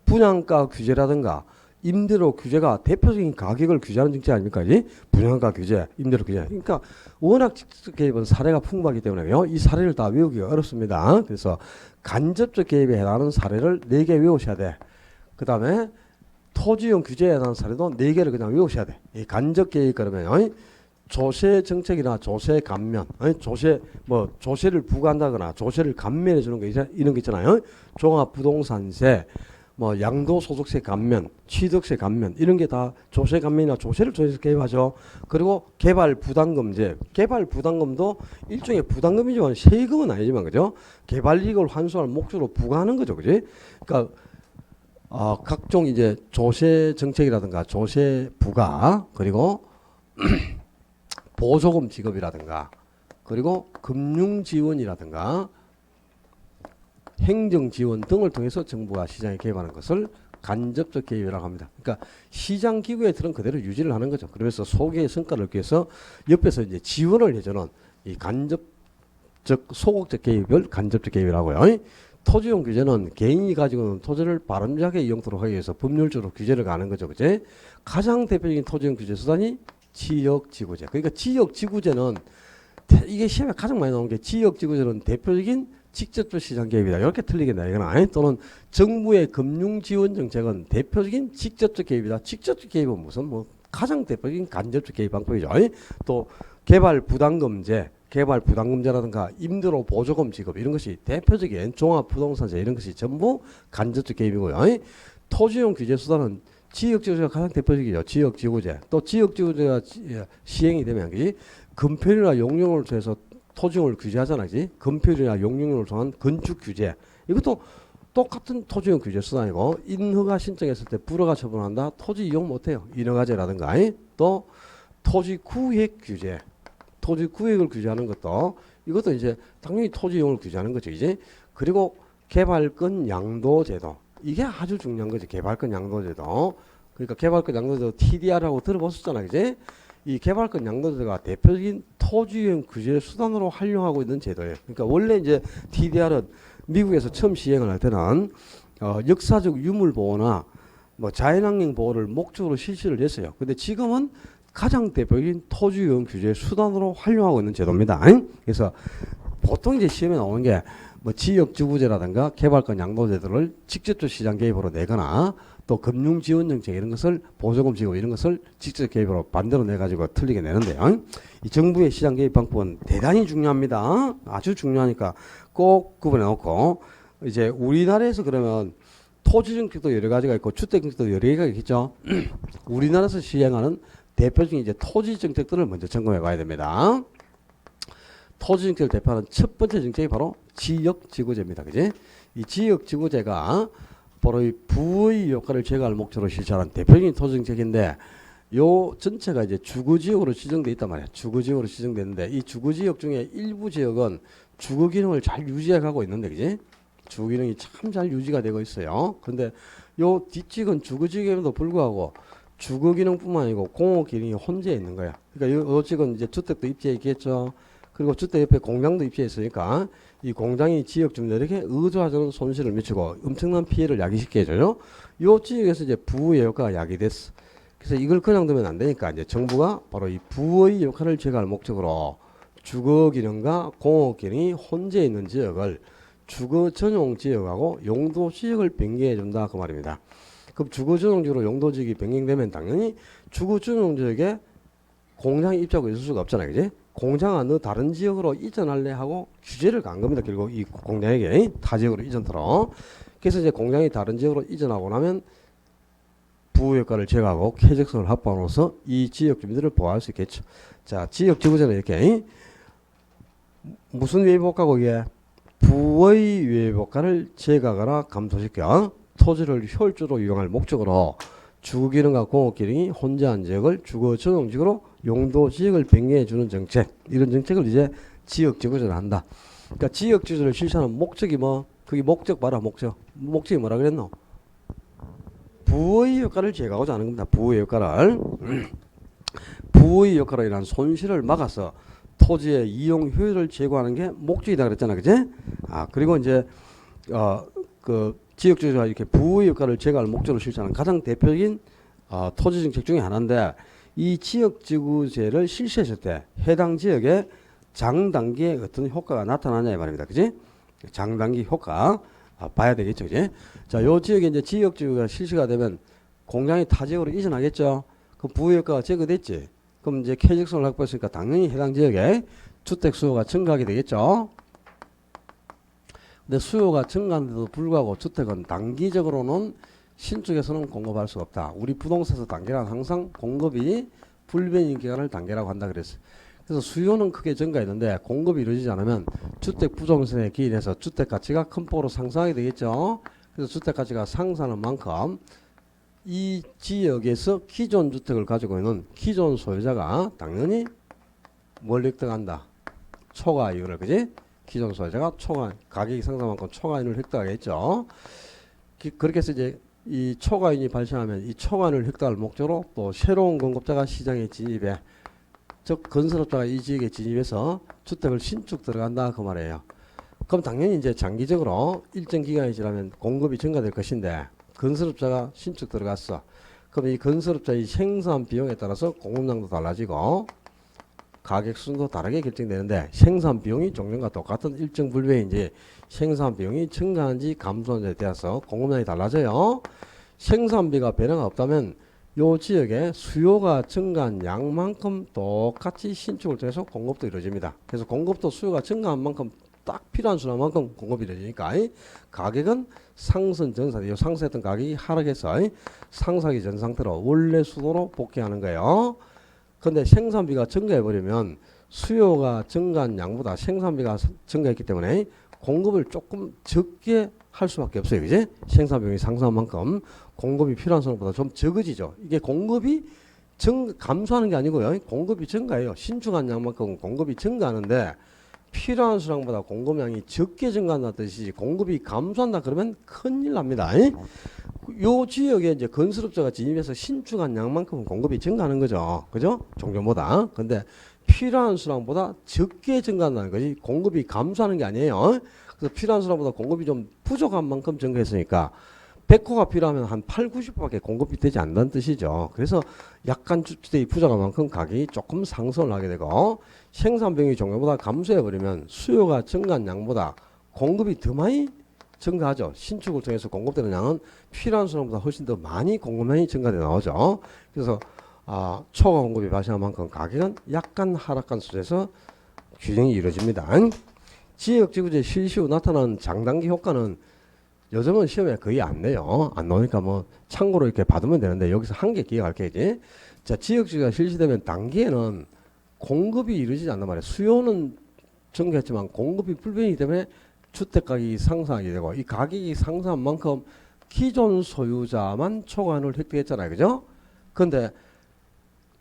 분양가 규제라든가 임대료 규제가 대표적인 가격을 규제하는 정책 아닙니까? 분양가 규제, 임대료 규제. 그러니까 워낙 직접 개입은 사례가 풍부하기 때문에요. 이 사례를 다 외우기가 어렵습니다. 그래서 간접적 개입에 해당하는 사례를 4개 외우셔야 돼. 그 다음에 토지용 규제에 해당하는 사례도 4개를 그냥 외우셔야 돼. 이 간접 개입 그러면 조세 정책이나 조세 감면, 조세를 부과한다거나 조세를 감면해 주는 거 이런 거 있잖아요. 종합부동산세, 뭐 양도소득세 감면, 취득세 감면 이런 게 다 조세 감면이나 조세를 통해서 개입하죠. 그리고 개발 부담금제, 개발 부담금도 일종의 부담금이지만 세금은 아니지만 그죠? 개발 이익을 환수할 목적으로 부과하는 거죠, 그지? 그러니까 각종 이제 조세 정책이라든가 조세 부과 그리고 보조금 지급이라든가 그리고 금융 지원이라든가 행정 지원 등을 통해서 정부가 시장에 개입하는 것을 간접적 개입이라고 합니다. 그러니까 시장 기구의 틀은 그대로 유지를 하는 거죠. 그러면서 소기의 성과를 얻기 위해서 옆에서 이제 지원을 해주는 이 간접적 소극적 개입을 간접적 개입이라고요. 토지용 규제는 개인이 가지고 있는 토지를 바람직하게 이용토록 하기 위해서 법률적으로 규제를 가는 거죠. 그제? 가장 대표적인 토지용 규제 수단이 지역지구제. 그러니까 지역지구제는 이게 시험에 가장 많이 나오는 게 지역지구제는 대표적인 직접적 시장 개입이다. 이렇게 틀리겠다. 이거는 또는 정부의 금융 지원 정책은 대표적인 직접적 개입이다. 직접적 개입은 무슨 뭐 가장 대표적인 간접적 개입 방법이죠. 또 개발 부담금제라든가 임대료 보조금 지급 이런 것이 대표적인 종합부동산세 이런 것이 전부 간접적 개입이고요. 토지용 규제 수단은 지역지구제가 가장 대표적이죠. 지역지구제. 또 지역지구제가 시행이 되면 건폐율이나 용적률을 통해서 토지용을 규제하잖아. 건폐율이나 용적률을 통한 건축 규제. 이것도 똑같은 토지용 규제 수단이고 인허가 신청했을 때 불허가 처분한다. 토지 이용 못해요. 인허가제라든가 또 토지 구획 규제. 토지 구획을 규제하는 이것도 이제 당연히 토지 이용을 규제하는 거죠. 그리고 개발권 양도 제도. 이게 아주 중요한 거지. 개발권 양도제도. 그러니까 개발권 양도제도 TDR하고 들어보셨잖아. 그지? 이 개발권 양도제도가 대표적인 토지용 규제 수단으로 활용하고 있는 제도예요. 그러니까 원래 이제 TDR은 미국에서 처음 시행을 할 때는 역사적 유물 보호나 뭐 자연환경 보호를 목적으로 실시를 했어요. 근데 지금은 가장 대표적인 토지용 규제 수단으로 활용하고 있는 제도입니다. 그래서 보통 이제 시험에 나오는 게 뭐 지역지구제라든가 개발권 양도제도를 직접적 시장 개입으로 내거나 또 금융지원정책 이런 것을 보조금 지급 이런 것을 직접 개입으로 반대로 내가지고 틀리게 내는데요. 이 정부의 시장 개입 방법은 대단히 중요합니다. 아주 중요하니까 꼭 구분해 놓고 이제 우리나라에서 그러면 토지 정책도 여러 가지가 있고 주택 정책도 여러 개가 있겠죠. 우리나라에서 시행하는 대표적인 이제 토지 정책들을 먼저 점검해 봐야 됩니다. 토지 정책을 대표하는 첫 번째 정책이 바로 지역지구제입니다. 그지? 이 지역지구제가 바로 이 부의 효과를 제거할 목적으로 실시하는 대표적인 토지 정책인데 요 전체가 이제 주거지역으로 지정되어 있단 말이야. 주거지역으로 지정되는데 이 주거지역 중에 일부 지역은 주거 기능을 잘 유지해 가고 있는데 그지? 주거 기능이 참 잘 유지가 되고 있어요. 그런데 요 뒷지역은 주거지역에도 불구하고 주거 기능뿐만 아니고 공업 기능이 혼재해 있는 거야. 그러니까 요 지역은 이제 주택도 입지해 있겠죠. 그리고 주택 옆에 공장도 입주했으니까 이 공장이 지역 주민들에게 의존하는 손실을 미치고 엄청난 피해를 야기시켜 줘요. 요 지역에서 이제 부의 효과가 야기됐어. 그래서 이걸 그냥 두면 안 되니까 이제 정부가 바로 이 부의 역할을 제거할 목적으로 주거 기능과 공업 기능이 혼재 있는 지역을 주거 전용 지역하고 용도 지역을 변경해 준다 그 말입니다. 그럼 주거 전용 지역으로 용도 지역이 변경되면 당연히 주거 전용 지역에 공장이 입주하고 있을 수가 없잖아요. 그지? 공장아 너 다른 지역으로 이전할래 하고 규제를 간 겁니다. 결국 이 공장에게 타 지역으로 이전토록. 그래서 이제 공장이 다른 지역으로 이전하고 나면 부효과를 제거하고 쾌적성을 확보함으로써 이 지역 주민들을 보호할 수 있겠죠. 자, 지역 지구제는 이렇게 무슨 외부효과고 이게 부의 외부효과를 제거하거나 감소시켜 토지를 효율적으로 이용할 목적으로 주거 기능과 공업 기능이 혼재한 지역을 주거 전용 지역으로 용도 지역을 변경해 주는 정책, 이런 정책을 이제 지역 지구제를 한다. 그러니까 지역 지구제를 실시하는 목적이 뭐? 그게 목적 봐라. 목적이 뭐라 그랬노? 부의 효과를 제거하고자 하는 겁니다. 부의 효과를. 부의 효과로 인한 손실을 막아서 토지의 이용 효율을 제고하는 게 목적이다 그랬잖아. 그제? 그리고 이제 그 지역 지구제가 이렇게 부의 효과를 제거할 목적으로 실시하는 가장 대표적인 토지 정책 중에 하나인데, 이 지역 지구제를 실시했을 때 해당 지역에 장단기에 어떤 효과가 나타나냐 이 말입니다. 그지? 장단기 효과 봐야 되겠죠. 그지? 자, 요 지역에 이제 지역 지구가 실시가 되면 공장이 타 지역으로 이전하겠죠. 그럼 부의 효과가 제거됐지. 그럼 이제 쾌적성을 확보했으니까 당연히 해당 지역에 주택 수요가 증가하게 되겠죠. 근데 수요가 증가하는데도 불구하고 주택은 단기적으로는 신축에서는 공급할 수가 없다. 우리 부동산에서 단계란 항상 공급이 불변인 기간을 단계라고 한다 그랬어요. 그래서 수요는 크게 증가했는데 공급이 이루어지지 않으면 주택 부정선에 기인해서 주택 가치가 큰 폭으로 상승하게 되겠죠. 그래서 주택 가치가 상승하는 만큼 이 지역에서 기존 주택을 가지고 있는 기존 소유자가 당연히 뭘 획득한다? 초과이익을, 그지? 기존 소유자가 가격이 상승한 만큼 초과이익을 획득하겠죠. 그렇게 해서 이제 이 초과이익이 발생하면 이 초과이익을 획득할 목적으로 또 새로운 공급자가 시장에 진입해, 즉 건설업자가 이 지역에 진입해서 주택을 신축 들어간다 그 말이에요. 그럼 당연히 이제 장기적으로 일정 기간이 지나면 공급이 증가될 것인데, 건설업자가 신축 들어갔어. 그럼 이 건설업자의 생산 비용에 따라서 공급량도 달라지고 가격 수준도 다르게 결정되는데, 생산 비용이 종전과 똑같은 일정 불변인지 생산 비용이 증가한지 감소한지에 따라서 공급량이 달라져요. 생산비가 변화가 없다면 요 지역에 수요가 증가한 양만큼 똑같이 신축을 통해서 공급도 이루어집니다. 그래서 공급도 수요가 증가한 만큼 딱 필요한 수량만큼 공급이 이루어지니까 가격은 상승 전상이에요. 상승했던 가격이 하락해서 상승하기 전 상태로 원래 수도로 복귀하는 거예요. 근데 생산비가 증가해버리면 수요가 증가한 양보다 생산비가 증가했기 때문에 공급을 조금 적게 할 수밖에 없어요. 그지? 생산비용이 상승한 만큼 공급이 필요한 수량보다 좀 적어지죠. 이게 공급이 감소하는 게 아니고요. 공급이 증가해요. 신축한 양만큼 공급이 증가하는데 필요한 수량보다 공급량이 적게 증가한다는 뜻이지, 공급이 감소한다 그러면 큰일 납니다. 요 지역에 이제 건설업자가 진입해서 신축한 양만큼 공급이 증가하는 거죠. 그죠? 종전보다. 근데 필요한 수량보다 적게 증가한다는 거지, 공급이 감소하는 게 아니에요. 그래서 필요한 수량보다 공급이 좀 부족한 만큼 증가했으니까 100호가 필요하면 한 8, 90호밖에 공급이 되지 않는다는 뜻이죠. 그래서 약간 주택이 부족한 만큼 가격이 조금 상승을 하게 되고, 생산 비용이 종전보다 감소해버리면 수요가 증가한 양보다 공급이 더 많이 증가하죠. 신축을 통해서 공급되는 양은 필요한 수량보다 훨씬 더 많이 공급량이 증가되어 나오죠. 그래서 초과 공급이 발생한 만큼 가격은 약간 하락한 수준에서 균형이 이루어집니다. 지역지구제 실시 후 나타나는 장단기 효과는 요즘은 시험에 거의 안 내요. 안 나오니까 뭐 참고로 이렇게 받으면 되는데, 여기서 한 개 기억할게요. 자, 지역지구가 실시되면 단기에는 공급이 이루어지지 않는 말이에요. 수요는 증가했지만 공급이 불변이기 때문에 주택 가격이 상승하게 되고, 이 가격이 상승한 만큼 기존 소유자만 초과이익을 획득했잖아요. 그죠? 근데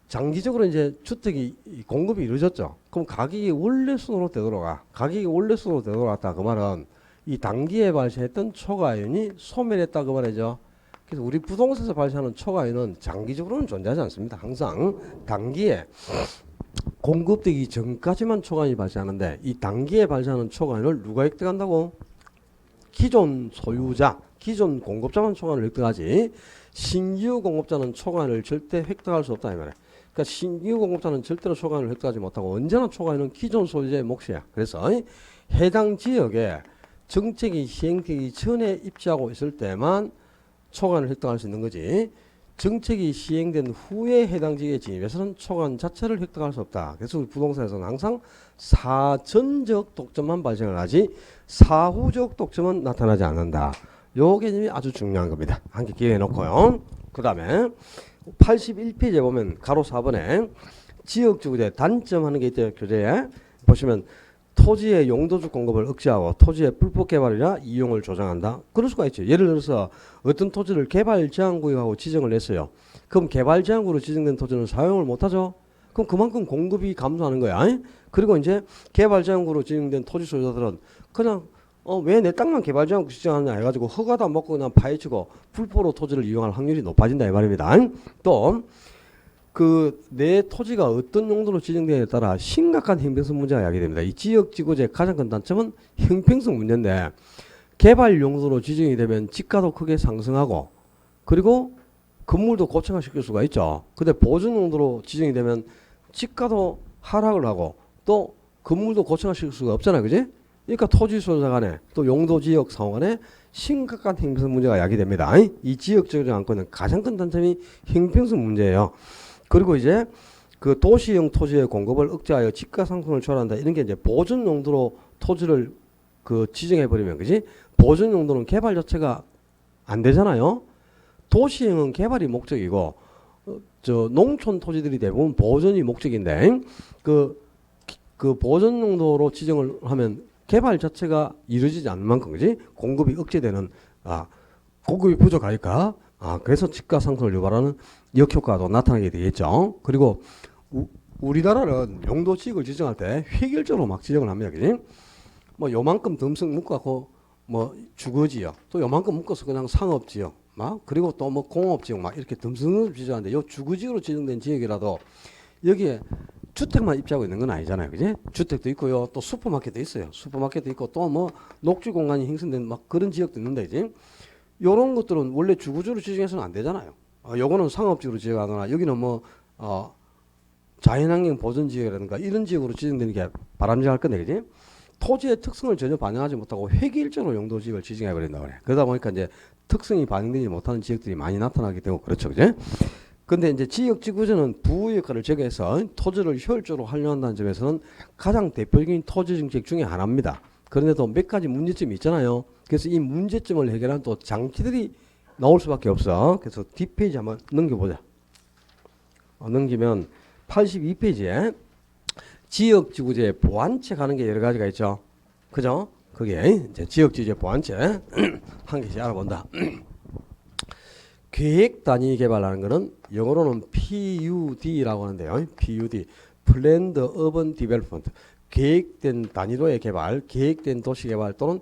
장기적으로 이제 주택이 공급이 이루어졌죠. 그럼 가격이 원래 수준으로 되돌아가. 가격이 원래 수준으로 되돌아갔다 그 말은 이 단기에 발생했던 초과이익이 소멸했다 그 말이죠. 그래서 우리 부동산에서 발생하는 초과이익은 장기적으로는 존재하지 않습니다. 항상 단기에 공급되기 전까지만 초과인이 발생하는데 이 단기에 발생하는 초과인을 누가 획득한다고? 기존 소유자, 기존 공급자만 초과인을 획득하지 신규 공급자는 초과인을 절대 획득할 수 없다 이 말이야. 그러니까 신규 공급자는 절대로 초과인을 획득하지 못하고 언제나 초과인은 기존 소유자의 몫이야. 그래서 해당 지역에 정책이 시행되기 전에 입지하고 있을 때만 초과인을 획득할 수 있는 거지. 정책이 시행된 후에 해당 지역에 진입해서는 초과인 자체를 획득할 수 없다. 그래서 우리 부동산에서는 항상 사전적 독점만 발생을 하지 사후적 독점은 나타나지 않는다. 요 개념이 아주 중요한 겁니다. 한 개 기억해 놓고요. 그 다음에 81페이지에 보면 가로 4번에 지역주거제 단점하는 게 있대요. 교재에 보시면 토지의 용도적 공급을 억제하고 토지의 불법 개발이나 이용을 조장한다. 그럴 수가 있죠. 예를 들어서 어떤 토지를 개발 제한구역하고 지정을 했어요. 그럼 개발 제한구로 지정된 토지는 사용을 못하죠. 그럼 그만큼 공급이 감소하는 거야. 그리고 이제 개발 제한구로 지정된 토지 소유자들은 그냥 왜 내 땅만 개발 제한구 지정하냐 해가지고 허가도 안 받고 그냥 파헤치고 불법으로 토지를 이용할 확률이 높아진다 이 말입니다. 또 내 토지가 어떤 용도로 지정되느냐에 따라 심각한 형평성 문제가 야기됩니다. 이 지역지구제의 가장 큰 단점은 형평성 문제인데 개발 용도로 지정이 되면 지가도 크게 상승하고 그리고 건물도 고층화시킬 수가 있죠. 근데 보존 용도로 지정이 되면 지가도 하락을 하고 또 건물도 고층화시킬 수가 없잖아요. 그지? 그러니까 토지 소유자 간에 또 용도 지역 상호 간에 심각한 형평성 문제가 야기됩니다. 이 지역지구제가 안고 있는 가장 큰 단점이 형평성 문제예요. 그리고 이제 그 도시형 토지의 공급을 억제하여 지가 상승을 초래한다. 이런 게 이제 보존 용도로 토지를 그 지정해 버리면 그지? 보존 용도는 개발 자체가 안 되잖아요. 도시형은 개발이 목적이고 저 농촌 토지들이 대부분 보존이 목적인데 그 보존 용도로 지정을 하면 개발 자체가 이루어지지 않는 만큼 그지? 공급이 억제되는 공급이 부족하니까 그래서 지가 상승을 유발하는 역효과도 나타나게 되겠죠. 그리고 우리나라는 용도 지역을 지정할 때 획일적으로 막 지정을 합니다. 그지? 뭐 요만큼 덤성 묶어갖고 뭐 주거지역 또 요만큼 묶어서 그냥 상업지역 막 그리고 또 뭐 공업지역 막 이렇게 덤성을 지정하는데 요 주거지역으로 지정된 지역이라도 여기에 주택만 입지하고 있는 건 아니잖아요. 그지? 주택도 있고요. 또 슈퍼마켓도 있어요. 슈퍼마켓도 있고 또 뭐 녹지 공간이 형성된 막 그런 지역도 있는데 이제 요런 것들은 원래 주거지로 지정해서는 안 되잖아요. 요거는 상업지로 지정하거나 여기는 뭐 자연환경 보존지역이라든가 이런 지역으로 지정되는 게 바람직할 건데 그지? 토지의 특성을 전혀 반영하지 못하고 획일적으로 용도지역을 지정해 버린다 그래. 그러다 보니까 이제 특성이 반영되지 못하는 지역들이 많이 나타나게 되고 그렇죠. 그지? 근데 이제 지역지구제는 부의 역할을 제거해서 토지를 효율적으로 활용한다는 점에서는 가장 대표적인 토지 정책 중에 하나입니다. 그런데도 몇 가지 문제점이 있잖아요. 그래서 이 문제점을 해결하는 또 장치들이 나올 수밖에 없어. 그래서 뒷페이지 한번 넘겨보자. 넘기면 82페이지에 지역지구제 보완책 하는 게 여러 가지가 있죠. 그죠? 그게 이제 지역지구제 보완책 한 개씩 알아본다. 계획 단위 개발하는 거는 영어로는 PUD라고 하는데요. PUD, Planned Urban Development. 계획된 단위로의 개발, 계획된 도시 개발 또는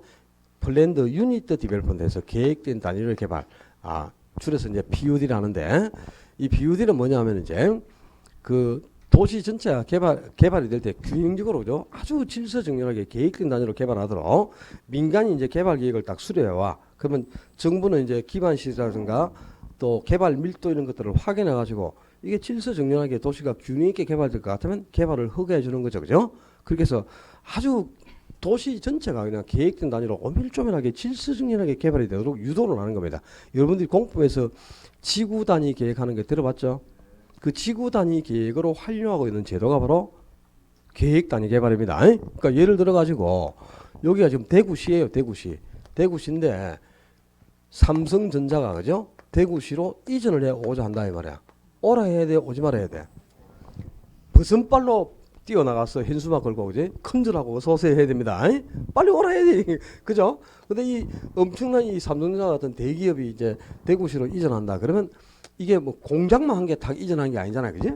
Planned Unit Development에서 계획된 단위로의 개발. 줄여서 이제 PUD를 하는데 이 PUD는 뭐냐면 이제 그 도시 전체가 개발이 될 때 균형적으로 그죠? 아주 질서정연하게 계획된 단위로 개발하도록 민간이 이제 개발 계획을 딱 수료해 와. 그러면 정부는 이제 기반 시설이라든가 또 개발 밀도 이런 것들을 확인해 가지고 이게 질서정연하게 도시가 균형 있게 개발될 것 같으면 개발을 허가해 주는 거죠. 그죠? 그렇게 해서 아주 도시 전체가 그냥 계획된 단위로 오밀조밀하게 질서정연하게 개발이 되도록 유도를 하는 겁니다. 여러분들이 공법에서 지구 단위 계획하는 게 들어봤죠? 그 지구 단위 계획으로 활용하고 있는 제도가 바로 계획 단위 개발입니다. 그러니까 예를 들어 가지고 여기가 지금 대구시예요. 대구시인데 삼성전자가 그죠? 대구시로 이전을 해 오자 한다 이 말이야. 오라 해야 돼, 오지 말아야 돼. 무슨 발로 뛰어나가서 현수막 걸고 그지? 큰절하고 어서오세요 해야 됩니다. 빨리 오라 해야 돼. 그죠? 근데 이 엄청난 이 삼성전자 같은 대기업이 이제 대구시로 이전한다. 그러면 이게 뭐 공장만 한 개 다 이전한 게 아니잖아요. 그지?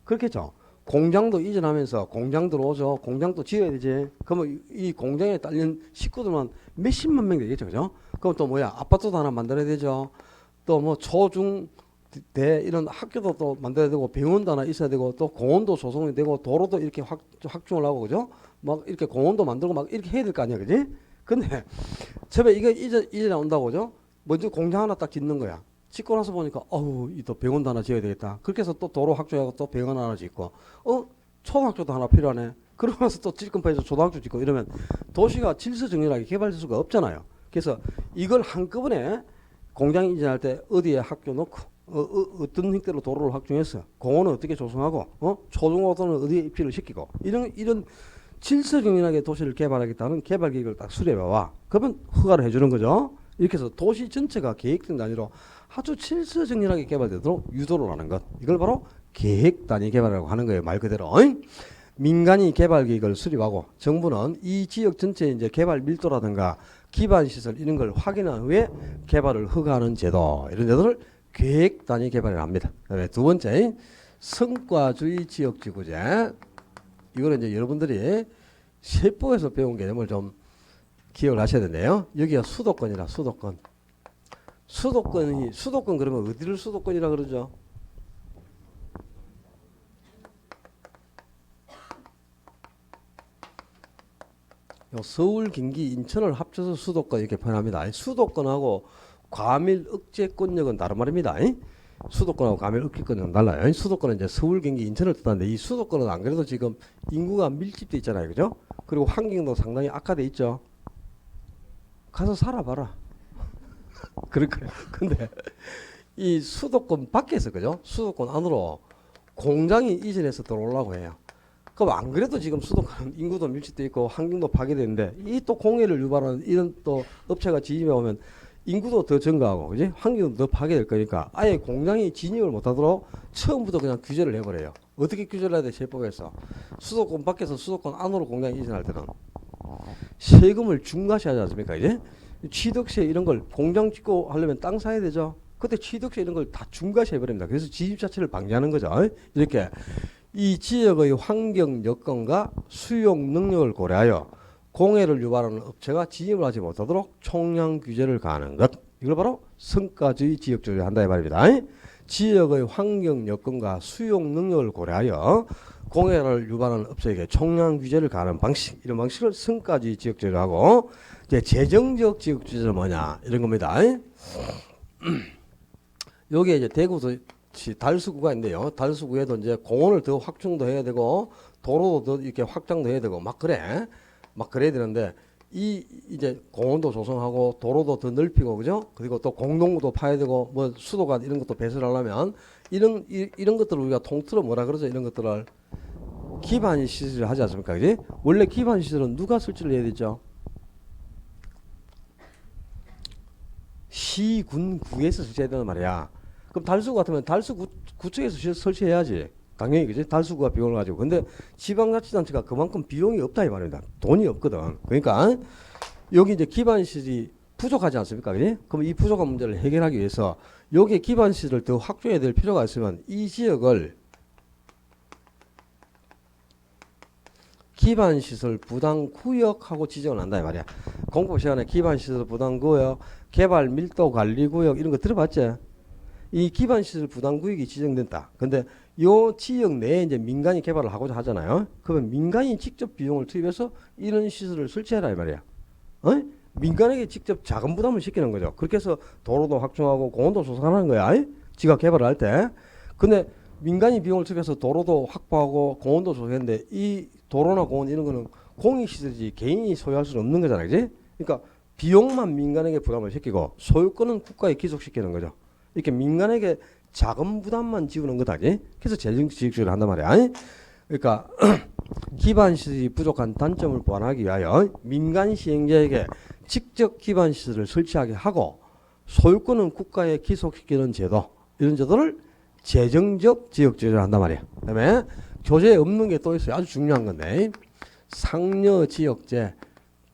그렇겠죠? 공장도 이전하면서 공장 들어오죠. 공장도 지어야 되지. 그러면 이 공장에 딸린 식구들만 몇십만 명 되겠죠. 그죠? 그럼 또 뭐야? 아파트도 하나 만들어야 되죠. 또 뭐 초중 이런 학교도 또 만들어야 되고 병원도 하나 있어야 되고 또 공원도 조성이 되고 도로도 이렇게 확충을 하고 그죠? 막 이렇게 공원도 만들고 막 이렇게 해야 될 거 아니야, 그지? 근데 처음에 이거 이제 나온다고 그죠? 먼저 공장 하나 딱 짓는 거야. 짓고 나서 보니까 어우 이 또 병원도 하나 지어야 되겠다. 그렇게 해서 또 도로 확충하고 또 병원 하나 짓고 초등학교도 하나 필요하네. 그러고 나서 또 질건파에서 초등학교 짓고 이러면 도시가 질서정연하게 개발될 수가 없잖아요. 그래서 이걸 한꺼번에 공장 이전할 때 어디에 학교 놓고 어떤 형태로 도로를 확충해서 공원은 어떻게 조성하고 초중고등은 어디에 입지를 시키고 이런 질서정연하게 도시를 개발하겠다는 개발계획을 딱 수립해봐. 그러면 허가를 해주는 거죠. 이렇게 해서 도시 전체가 계획된 단위로 아주 질서정연하게 개발되도록 유도를 하는 것. 이걸 바로 계획 단위 개발이라고 하는 거예요. 말 그대로. 민간이 개발 계획을 수립하고 정부는 이 지역 전체의 이제 개발 밀도라든가 기반 시설 이런 걸 확인한 후에 개발을 허가하는 제도 이런 제도를 계획 단위 개발을 합니다. 그다음에 두 번째 성과주의 지역지구제. 이거는 이제 여러분들이 세법에서 배운 개념을 좀 기억을 하셔야 되는데요. 여기가 수도권이라 수도권. 수도권 그러면 어디를 수도권이라 그러죠? 서울, 경기, 인천을 합쳐서 수도권 이렇게 표현합니다. 수도권하고 과밀 억제권역은 다른 말입니다. 수도권하고 과밀 억제권역은 달라요. 수도권은 이제 서울, 경기, 인천을 뜻하는데 이 수도권은 안 그래도 지금 인구가 밀집돼 있잖아요, 그죠? 그리고 환경도 상당히 악화돼 있죠. 가서 살아봐라. 그럴 거예요. 근데 이 수도권 밖에서 그죠? 수도권 안으로 공장이 이전해서 들어오려고 해요. 그럼 안 그래도 지금 수도권 인구도 밀집돼 있고 환경도 파괴되는데 이 또 공해를 유발하는 이런 또 업체가 진입해 오면 인구도 더 증가하고 그지? 환경도 더 파괴될 거니까 아예 공장이 진입을 못하도록 처음부터 그냥 규제를 해버려요. 어떻게 규제를 해야 돼? 세법에서 수도권 밖에서 수도권 안으로 공장이 이전할 때는 세금을 중과시하지 않습니까? 이제 취득세 이런 걸 공장 짓고 하려면 땅 사야 되죠. 그때 취득세 이런 걸 다 중과시해 버립니다. 그래서 진입 자체를 방지하는 거죠. 이렇게 이 지역의 환경 여건과 수용 능력을 고려하여 공해를 유발하는 업체가 진입을 하지 못하도록 총량 규제를 가하는 것. 이걸 바로 성과주의 지역주의를 한다 이 말입니다. 지역의 환경 여건과 수용 능력을 고려하여 공해를 유발하는 업체에게 총량 규제를 가하는 방식, 이런 방식을 성과주의 지역주의를 하고, 이제 재정적 지역주의는 뭐냐 이런 겁니다. 여기에 이제 대구도 달수구가 있는데요. 달수구에도 이제 공원을 더 확충도 해야 되고 도로도 더 이렇게 확장도 해야 되고 막 그래야 되는데 이제 공원도 조성하고 도로도 더 넓히고 그죠? 그리고 또 공동구도 파야 되고 뭐 수도가 이런 것도 배설을 하려면 이런 것들을 우리가 통틀어 뭐라 그러죠? 이런 것들을 기반 시설을 하지 않습니까? 그지? 원래 기반 시설은 누가 설치를 해야 되죠? 시, 군, 구에서 설치해야 되는 말이야. 그럼 달수구 같으면 달수구청에서 설치해야지. 당연히 그지? 달수구가 비용을 가지고. 근데 지방자치단체가 그만큼 비용이 없다 이 말입니다. 돈이 없거든. 그러니까 여기 이제 기반 시설이 부족하지 않습니까? 그지? 그럼 이 부족한 문제를 해결하기 위해서 여기에 기반 시설을 더 확충해야 될 필요가 있으면 이 지역을 기반시설 부담구역하고 지정을 한다 이 말이야. 공법 시간에 기반시설 부담구역, 개발 밀도 관리구역 이런 거 들어봤지? 이 기반시설 부담구역이 지정된다. 근데 요 지역 내에 이제 민간이 개발을 하고자 하잖아요. 그러면 민간이 직접 비용을 투입해서 이런 시설을 설치해라 이 말이야. 민간에게 직접 자금 부담을 시키는 거죠. 그렇게 해서 도로도 확충하고 공원도 조성하는 거야. 지가 개발을 할 때. 근데 민간이 비용을 투입해서 도로도 확보하고 공원도 조성했는데 이 도로나 공원 이런 거는 공익시설이지 개인이 소유할 수는 없는 거잖아요. 그지? 그러니까 비용만 민간에게 부담을 시키고 소유권은 국가에 기속시키는 거죠. 이렇게 민간에게 자금 부담만 지우는 거다. 그래서 재정지역주의를 한단 말이야. 그러니까 기반시설이 부족한 단점을 보완하기 위하여 민간 시행자에게 직접 기반시설을 설치하게 하고 소유권은 국가에 기속시키는 제도, 이런 제도를 재정적 지역주의를 한단 말이야. 그 다음에 교재에 없는 게 또 있어요. 아주 중요한 건데 상여지역제,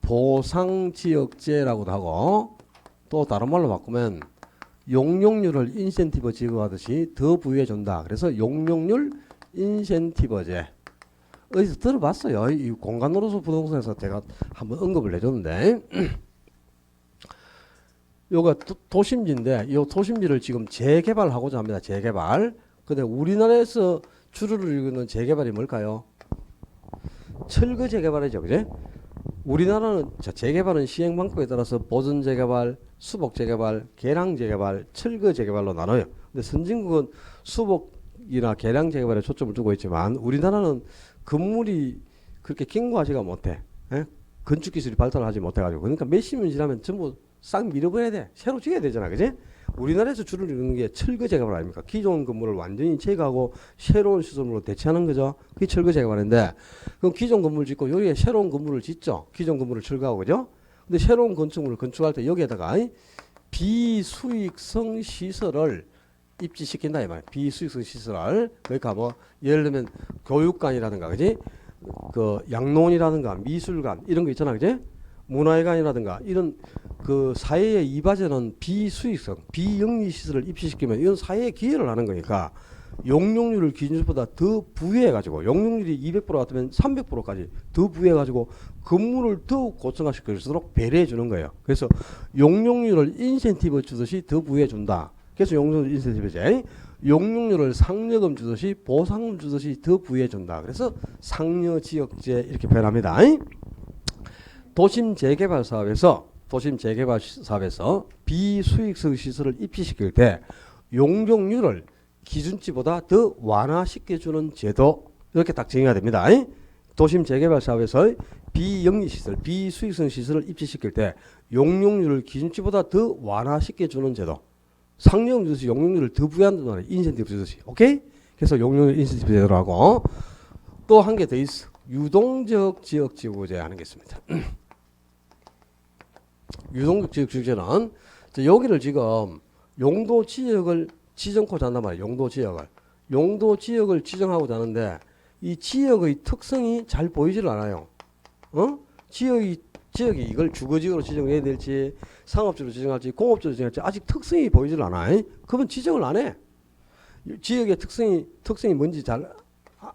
보상지역제라고도 하고 또 다른 말로 바꾸면 용적률을 인센티브 지급하듯이 더 부여해 준다. 그래서 용적률 인센티브제. 어디서 들어봤어요. 이 공간으로서 부동산에서 제가 한번 언급을 해줬는데 요가 도심지인데 이 도심지를 지금 재개발하고자 합니다. 재개발. 근데 우리나라에서 주를 이루는 재개발이 뭘까요? 철거 재개발이죠. 그제? 우리나라는 재개발은 시행 방법에 따라서 보전 재개발, 수복 재개발, 개량 재개발, 철거 재개발로 나눠요. 근데 선진국은 수복이나 개량 재개발에 초점을 두고 있지만 우리나라는 건물이 그렇게 견고하지가 못해. 예? 건축 기술이 발달하지 못해가지고 그러니까 몇십 년 지나면 전부 싹 밀어버려야 돼. 새로 지어야 되잖아. 그지? 우리나라에서 주를 이루는 게 철거 재개발 아닙니까? 기존 건물을 완전히 제거하고 새로운 시설물로 대체하는 거죠. 그게 철거 재개발인데 그럼 기존 건물 짓고 여기에 새로운 건물을 짓죠. 기존 건물을 철거하고 그죠? 근데 새로운 건축물을 건축할 때 여기에다가 비수익성 시설을 입지시킨다 이 말이야. 비수익성 시설을 그러니까 뭐 예를 들면 교육관이라든가 그지? 그 양론이라든가 미술관 이런 거 있잖아. 그지? 문화회관이라든가 이런 그 사회에 이바지하는 비수익성, 비영리 시설을 입시시키면 이건 사회에 기여를 하는 거니까 용적률을 기준보다 더 부여해가지고 용적률이 200% 같으면 300%까지 더 부여해가지고 건물을 더욱 고층화시킬 수 있도록 배려해 주는 거예요. 그래서 용적률을 인센티브 주듯이 더 부여해 준다. 그래서 용적률 인센티브지. 용적률을 상여금 주듯이 보상금 주듯이 더 부여해 준다. 그래서 상여지역제 이렇게 표현합니다. 도심 재개발 사업에서 비수익성 시설을 입지시킬 때 용적률을 기준치보다 더 완화시켜주는 제도 이렇게 딱 정의가 됩니다. 도심 재개발 사업에서 비영리 시설, 비수익성 시설을 입지시킬 때 용적률을 기준치보다 더 완화시켜주는 제도. 상여금 주듯이 용적률을 더 부여한다는 인센티브 주듯이. 오케이? 그래서 용적률 인센티브 제도로 하고 또 한 개 더 있어. 유동적 지역지구제 하는 게 있습니다. 유동적 지역지구제는 여기를 지금 용도 지역을 지정코자 한단 말이에요. 용도 지역을 지정하고자 하는데 이 지역의 특성이 잘 보이질 않아요. 지역이 이걸 주거지역으로 지정해야 될지 상업지로 지정할지 공업지로 지정할지 아직 특성이 보이질 않아. 그러면 지정을 안 해. 지역의 특성이 뭔지 잘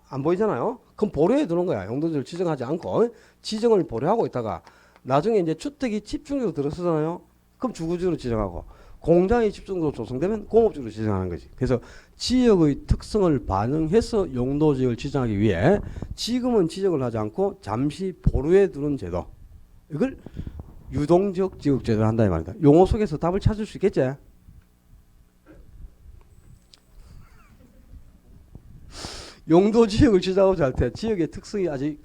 안 보이잖아요. 그럼 보류해 두는 거야. 용도지를 지정하지 않고 지정을 보류하고 있다가 나중에 이제 주택이 집중적으로 들어서잖아요. 그럼 주거지역으로 지정하고 공장이 집중적으로 조성되면 공업지역으로 지정하는 거지. 그래서 지역의 특성을 반영해서 용도지역을 지정하기 위해 지금은 지정을 하지 않고 잠시 보류해 두는 제도. 이걸 유동적 지역제도를 한다 이 말이다. 용어 속에서 답을 찾을 수 있겠지? 용도지역을 지정하고자 할 때 지역의 특성이 아직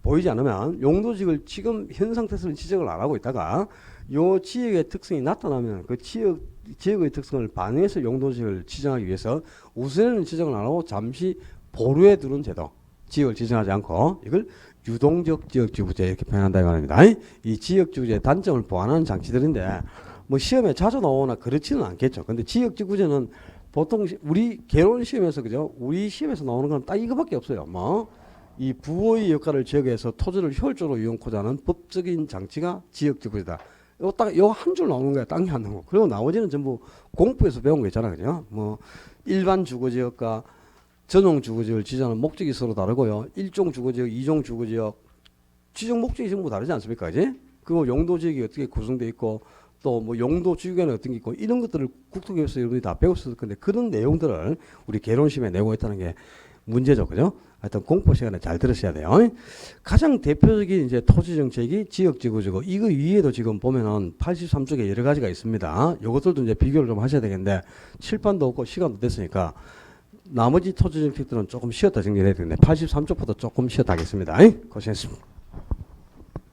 보이지 않으면 용도지역을 지금 현 상태에서는 지정을 안 하고 있다가 요 지역의 특성이 나타나면 그 지역의 특성을 반영해서 용도지역을 지정하기 위해서 우선에는 지정을 안 하고 잠시 보류해 두는 제도. 지역을 지정하지 않고 이걸 유동적 지역지구제 이렇게 표현한다 이 말입니다. 이 지역지구제의 단점을 보완하는 장치들인데 뭐 시험에 자주 나오나 그렇지는 않겠죠. 근데 지역지구제는 보통 우리 개론 시험에서 그죠? 우리 시험에서 나오는 건 딱 이거밖에 없어요. 뭐 이 부호의 역할을 제거해서 토지를 효율적으로 이용하고자 하는 법적인 장치가 지역지구제다. 요 한 줄 나오는 거야. 땅이 안 나오고. 그리고 나머지는 전부 공부에서 배운 거 있잖아. 그죠? 뭐 일반 주거지역과 전용 주거지역을 지정하는 목적이 서로 다르고요. 1종 주거지역, 2종 주거지역 지정 목적이 전부 다르지 않습니까? 그지? 그리고 용도지역이 어떻게 구성되어 있고 또 뭐 용도 주변에 어떤 게 있고 이런 것들을 국토교육에서 여러분이 다 배웠을 건데 그런 내용들을 우리 개론심에 내고 있다는 게 문제죠. 그죠? 하여튼 공포 시간에 잘 들으셔야 돼요. 가장 대표적인 이제 토지 정책이 지역지구제고 이거 위에도 지금 보면은 83쪽에 여러 가지가 있습니다. 이것들도 이제 비교를 좀 하셔야 되겠는데 칠판도 없고 시간도 됐으니까 나머지 토지 정책들은 조금 쉬었다 정리를 해야 되는데 83쪽부터 조금 쉬었다 하겠습니다. 고생했습니다.